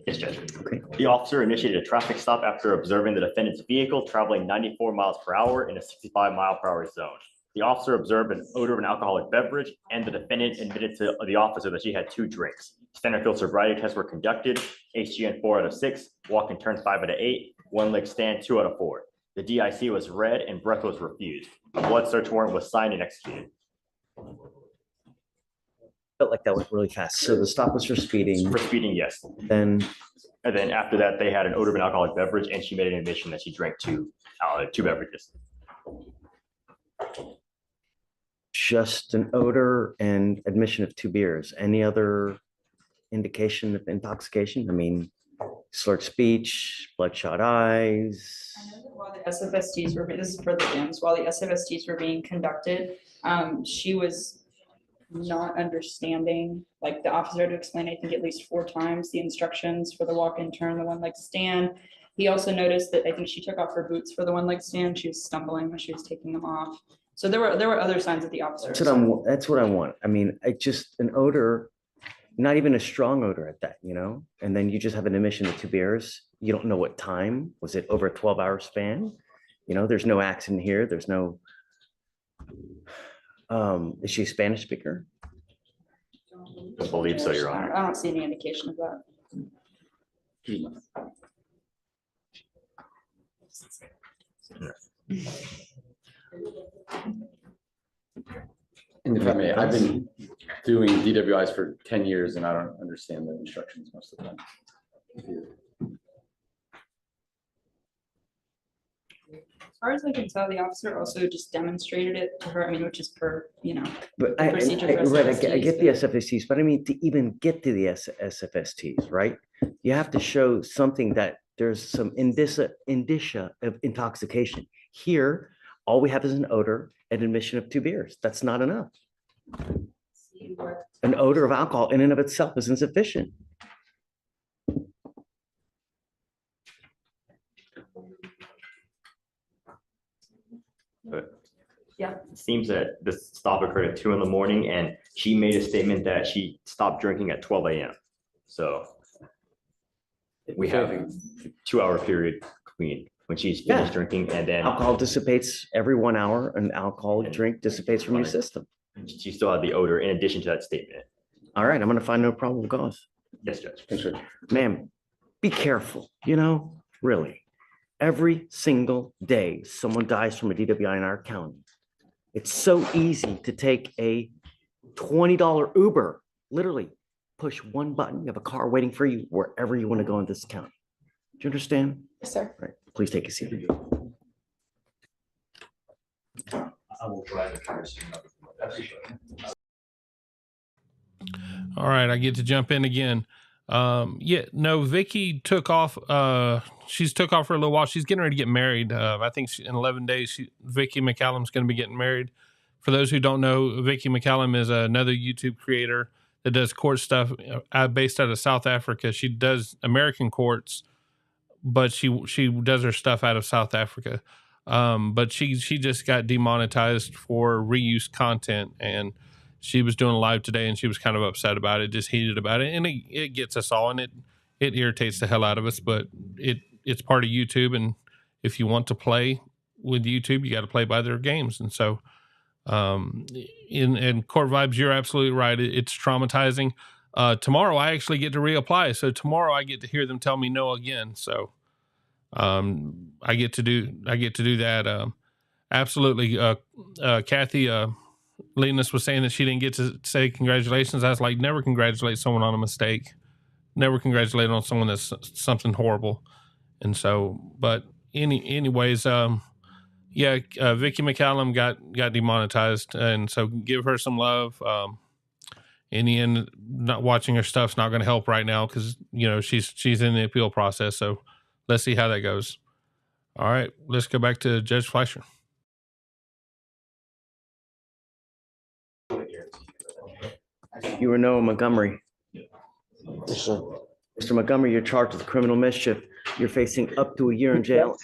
Yes, Judge. Okay. The officer initiated a traffic stop after observing the defendant's vehicle traveling 94 miles per hour in a 65-mile-per-hour zone. The officer observed an odor of an alcoholic beverage, and the defendant admitted to the officer that she had 2 drinks. Standard field sobriety tests were conducted, HGN 4 out of 6, walk and turn 5 out of 8, one leg stand 2 out of 4. The DIC was read and breath was refused. A blood search warrant was signed and executed. Felt like that went really fast. So the stop was for speeding. For speeding, yes. Then. And then after that, they had an odor of an alcoholic beverage, and she made an admission that she drank two beverages. Just an odor and admission of 2 beers. Any other indication of intoxication? I mean, slurred speech, bloodshot eyes. I know that while the SFSTs were, this is for the gyms, while the SFSTs were being conducted, she was not understanding, like the officer had to explain, I think at least 4 times, the instructions for the walk and turn, the one leg stand. He also noticed that I think she took off her boots for the one leg stand. She was stumbling when she was taking them off. So there were other signs that the officer. That's what I want. I mean, an odor, not even a strong odor at that, you know? And then you just have an emission of 2 beers. You don't know what time. Was it over a 12-hour span? You know, there's no accident here. There's no, is she a Spanish speaker? I believe so, Your Honor. I don't see any indication of that. And if I may, I've been doing DWIs for 10 years and I don't understand the instructions most of the time. As far as I can tell, the officer also just demonstrated it to her, I mean, which is per, you know. But the procedure for right, I SFSTs, get the SFSTs, but I mean, to even get to the SFSTs, right? You have to show something that there's some indicia of intoxication. Here, all we have is an odor and admission of 2 beers. That's not enough. An odor of alcohol in and of itself is insufficient. But yeah, it seems that this stop occurred at 2 a.m. and she made a statement that she stopped drinking at 12 a.m. So we have a 2-hour period between when she's finished drinking and then alcohol dissipates every 1 hour. An alcoholic drink dissipates from your system. She still had the odor in addition to that statement. All right, I'm going to find no probable cause. Yes, Judge. Ma'am, be careful, you know, really. Every single day, someone dies from a DWI in our county. It's so easy to take a $20 Uber, literally push one button, you have a car waiting for you wherever you want to go in this county. Do you understand? Yes, sir. Right, please take a seat. I will try to try All right, I get to jump in again. Yeah, no, Vicky took off. She's took off for a little while. She's getting ready to get married. I think in 11 days, Vicky McCallum's going to be getting married. For those who don't know, Vicky McCallum is another YouTube creator that does court stuff based out of South Africa. She does American courts, but she does her stuff out of South Africa. But she just got demonetized for reuse content, and she was doing a live today and she was kind of upset about it, just heated about it. And it gets us all, and it irritates the hell out of us, but it's part of YouTube. And if you want to play with YouTube, you got to play by their games. And so, in Court Vibes, you're absolutely right. It's traumatizing. Tomorrow I actually get to reapply. So tomorrow I get to hear them tell me no again. So, I get to do that. Absolutely. Kathy, Lena's was saying that she didn't get to say congratulations. I was like, never congratulate someone on a mistake. Never congratulate on someone that's something horrible. And so, but anyways, Vicky McCallum got demonetized, and so give her some love. In the end, not watching her stuff's not going to help right now because she's in the appeal process. So let's see how that goes. All right, let's go back to Judge Fleischer. You are Noah Montgomery. Mr. Montgomery, you're charged with criminal mischief. You're facing up to a year in jail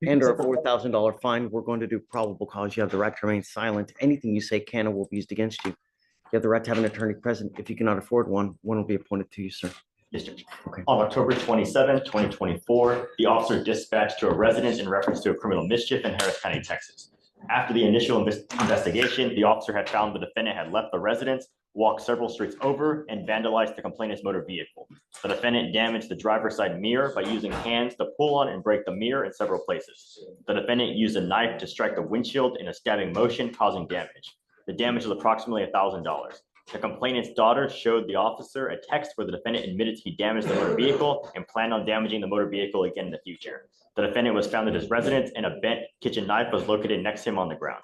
and or a $4,000 fine. We're going to do probable cause. You have the right to remain silent. Anything you say can or will be used against you. You have the right to have an attorney present. If you cannot afford one will be appointed to you, sir. Yes, Judge. Okay. On October 27, 2024, the officer dispatched to a residence in reference to a criminal mischief in Harris County, Texas. After the initial investigation, the officer had found the defendant had left the residence, walked several streets over, and vandalized the complainant's motor vehicle. The defendant damaged the driver's side mirror by using hands to pull on and break the mirror in several places. The defendant used a knife to strike the windshield in a stabbing motion, causing damage. The damage was approximately $1,000. The complainant's daughter showed the officer a text where the defendant admitted he damaged the motor vehicle and planned on damaging the motor vehicle again in the future. The defendant was found at his residence and a bent kitchen knife was located next to him on the ground.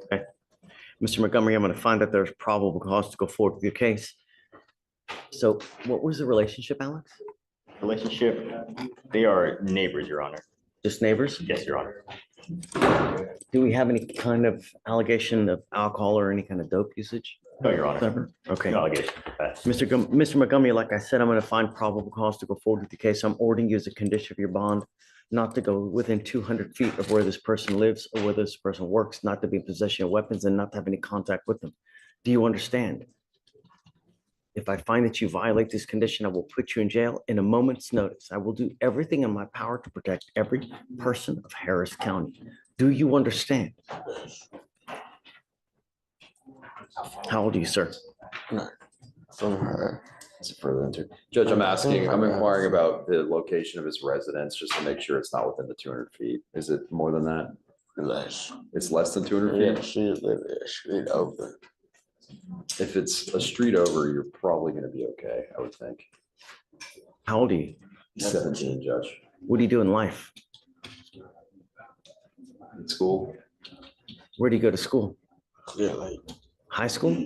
Okay. Mr. Montgomery, I'm going to find that there's probable cause to go forward with your case. So what was the relationship, Alex? Relationship, they are neighbors, Your Honor. Just neighbors? Yes, Your Honor. Do we have any kind of allegation of alcohol or any kind of dope usage? No, Your Honor. Never? Okay. No allegation. Mr. Montgomery, like I said, I'm going to find probable cause to go forward with the case. I'm ordering you as a condition of your bond not to go within 200 feet of where this person lives or where this person works, not to be in possession of weapons and not to have any contact with them. Do you understand? If I find that you violate this condition, I will put you in jail in a moment's notice. I will do everything in my power to protect every person of Harris County. Do you understand? How old are you, sir? It's further into, Judge, I'm inquiring about the location of his residence, just to make sure it's not within the 200 feet. Is it more than that? Less. It's less than 200 Yeah, feet? she live a street over. If it's a street over, you're probably gonna be okay, I would think. How old are you? 17, Judge. What do you do in life? In school? Where do you go to school? Clear Lake. High school?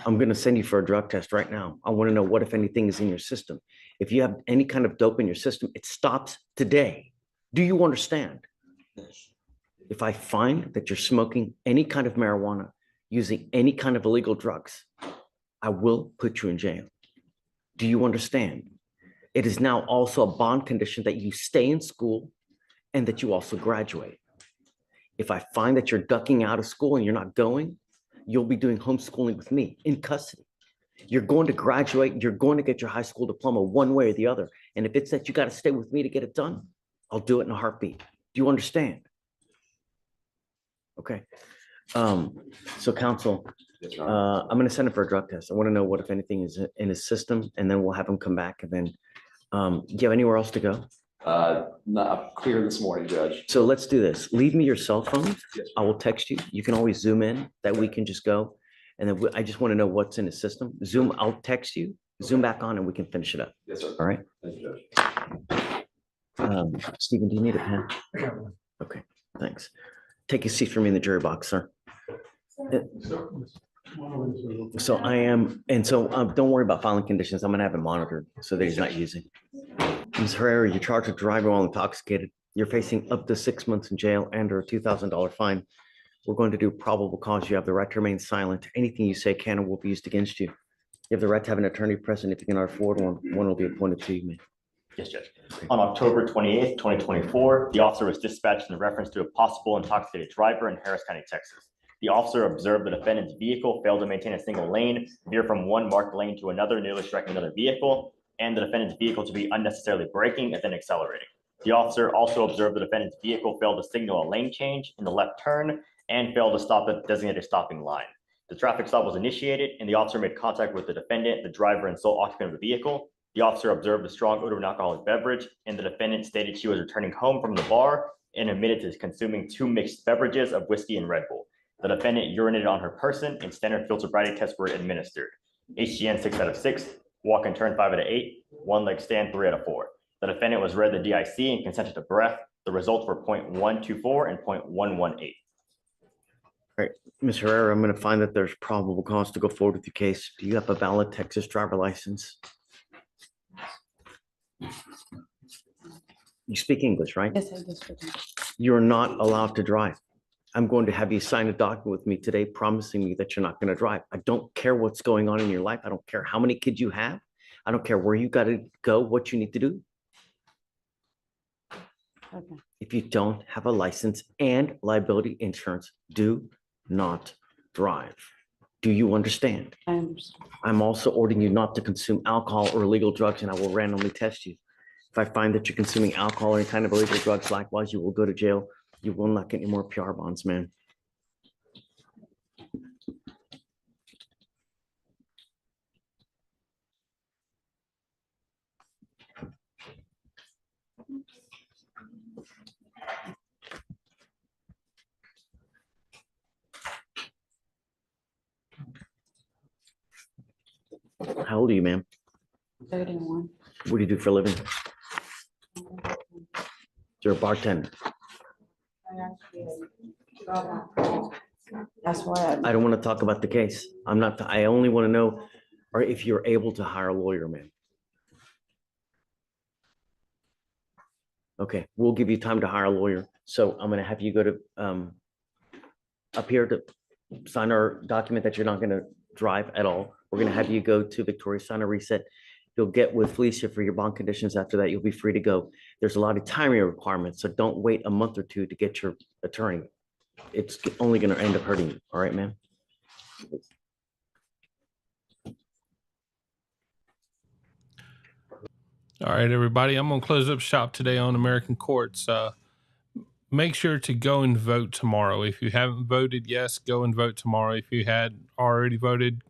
I'm going to send you for a drug test right now. I want to know what, if anything, is in your system. If you have any kind of dope in your system, it stops today. Do you understand? Yes. If I find that you're smoking any kind of marijuana, using any kind of illegal drugs, I will put you in jail. Do you understand? It is now also a bond condition that you stay in school and that you also graduate. If I find that you're ducking out of school and you're not going, you'll be doing homeschooling with me in custody. You're going to graduate, you're going to get your high school diploma one way or the other. And if it's that you got to stay with me to get it done, I'll do it in a heartbeat. Do you understand? Okay. So counsel, I'm going to send him for a drug test. I want to know what, if anything, is in his system, and then we'll have him come back. And then, do you have anywhere else to go? Not clear this morning, Judge. So let's do this. Leave me your cell phone. I will text you. You can always zoom in, that we can just go. And then I just want to know what's in the system. Zoom, I'll text you, zoom back on, and we can finish it up. Yes, sir. All right. Thank you, Judge. Stephen, do you need a pen? Okay, thanks. Take a seat for me in the jury box, sir. So I am, and so don't worry about filing conditions. I'm gonna have it monitored so that he's not using. Ms. Herrera, you're charged with driving while intoxicated. You're facing up to 6 months in jail and or a $2,000 fine. We're going to do probable cause. You have the right to remain silent. Anything you say can and will be used against you. You have the right to have an attorney present. If you cannot afford one, one will be appointed to you, man. Yes, Judge. On October 28th, 2024, the officer was dispatched in reference to a possible intoxicated driver in Harris County, Texas. The officer observed the defendant's vehicle failed to maintain a single lane, veer from one marked lane to another, nearly striking another vehicle, and the defendant's vehicle to be unnecessarily braking and then accelerating. The officer also observed the defendant's vehicle failed to signal a lane change in the left turn and failed to stop at the designated stopping line. The traffic stop was initiated and the officer made contact with the defendant, the driver, and sole occupant of the vehicle. The officer observed a strong odor of an alcoholic beverage, and the defendant stated she was returning home from the bar and admitted to consuming 2 mixed beverages of whiskey and Red Bull. The defendant urinated on her person and standard field sobriety tests were administered. HGN 6 out of 6, walk and turn 5 out of 8, one leg stand 3 out of 4. The defendant was read the DIC and consented to breath. The results were 0.124 and 0.118. All right, Ms. Herrera, I'm going to find that there's probable cause to go forward with the case. Do you have a valid Texas driver license? You speak English, right? Yes, I do. You're not allowed to drive. I'm going to have you sign a document with me today promising me that you're not going to drive. I don't care what's going on in your life. I don't care how many kids you have. I don't care where you got to go, what you need to do. Okay. If you don't have a license and liability insurance, do not drive. Do you understand? I understand. I'm also ordering you not to consume alcohol or illegal drugs, and I will randomly test you. If I find that you're consuming alcohol or any kind of illegal drugs, likewise, you will go to jail. You will not get any more PR bonds, man. How old are you, ma'am? 31. What do you do for a living? You're a bartender. That's why I don't want to talk about the case. I only want to know, or if you're able to hire a lawyer, man. Okay, we'll give you time to hire a lawyer. So I'm gonna have you go to up here to sign our document that you're not gonna drive at all. We're gonna have you go to Victoria, sign a reset. You'll get with Felicia for your bond conditions. After that, you'll be free to go. There's a lot of timing requirements, so don't wait a month or two to get your attorney. It's only gonna end up hurting you. All right, ma'am? All right, everybody. I'm going to close up shop today on American courts. Make sure to go and vote tomorrow. If you haven't voted, yes, go and vote tomorrow. If you had already voted,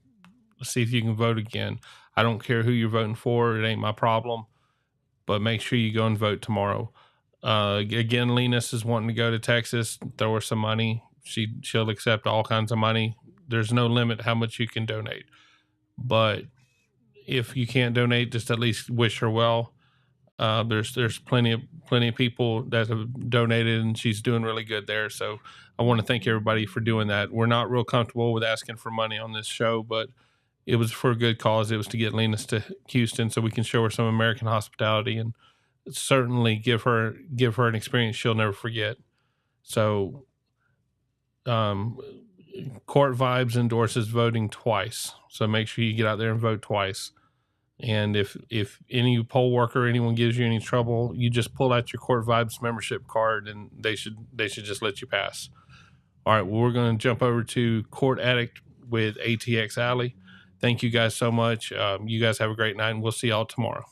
see if you can vote again. I don't care who you're voting for. It ain't my problem. But make sure you go and vote tomorrow. Again, Linus is wanting to go to Texas, throw her some money. She'll accept all kinds of money. There's no limit how much you can donate. But if you can't donate, just at least wish her well. There's plenty of people that have donated, and she's doing really good there. So I want to thank everybody for doing that. We're not real comfortable with asking for money on this show, but it was for a good cause. It was to get Linus to Houston so we can show her some American hospitality and certainly give her an experience she'll never forget. So Court Vibes endorses voting twice. So make sure you get out there and vote twice. And if any poll worker or anyone gives you any trouble, you just pull out your Court Vibes membership card and they should just let you pass. All right, well, we're going to jump over to Court Addict with ATX Alley. Thank you guys so much. You guys have a great night, and we'll see y'all tomorrow.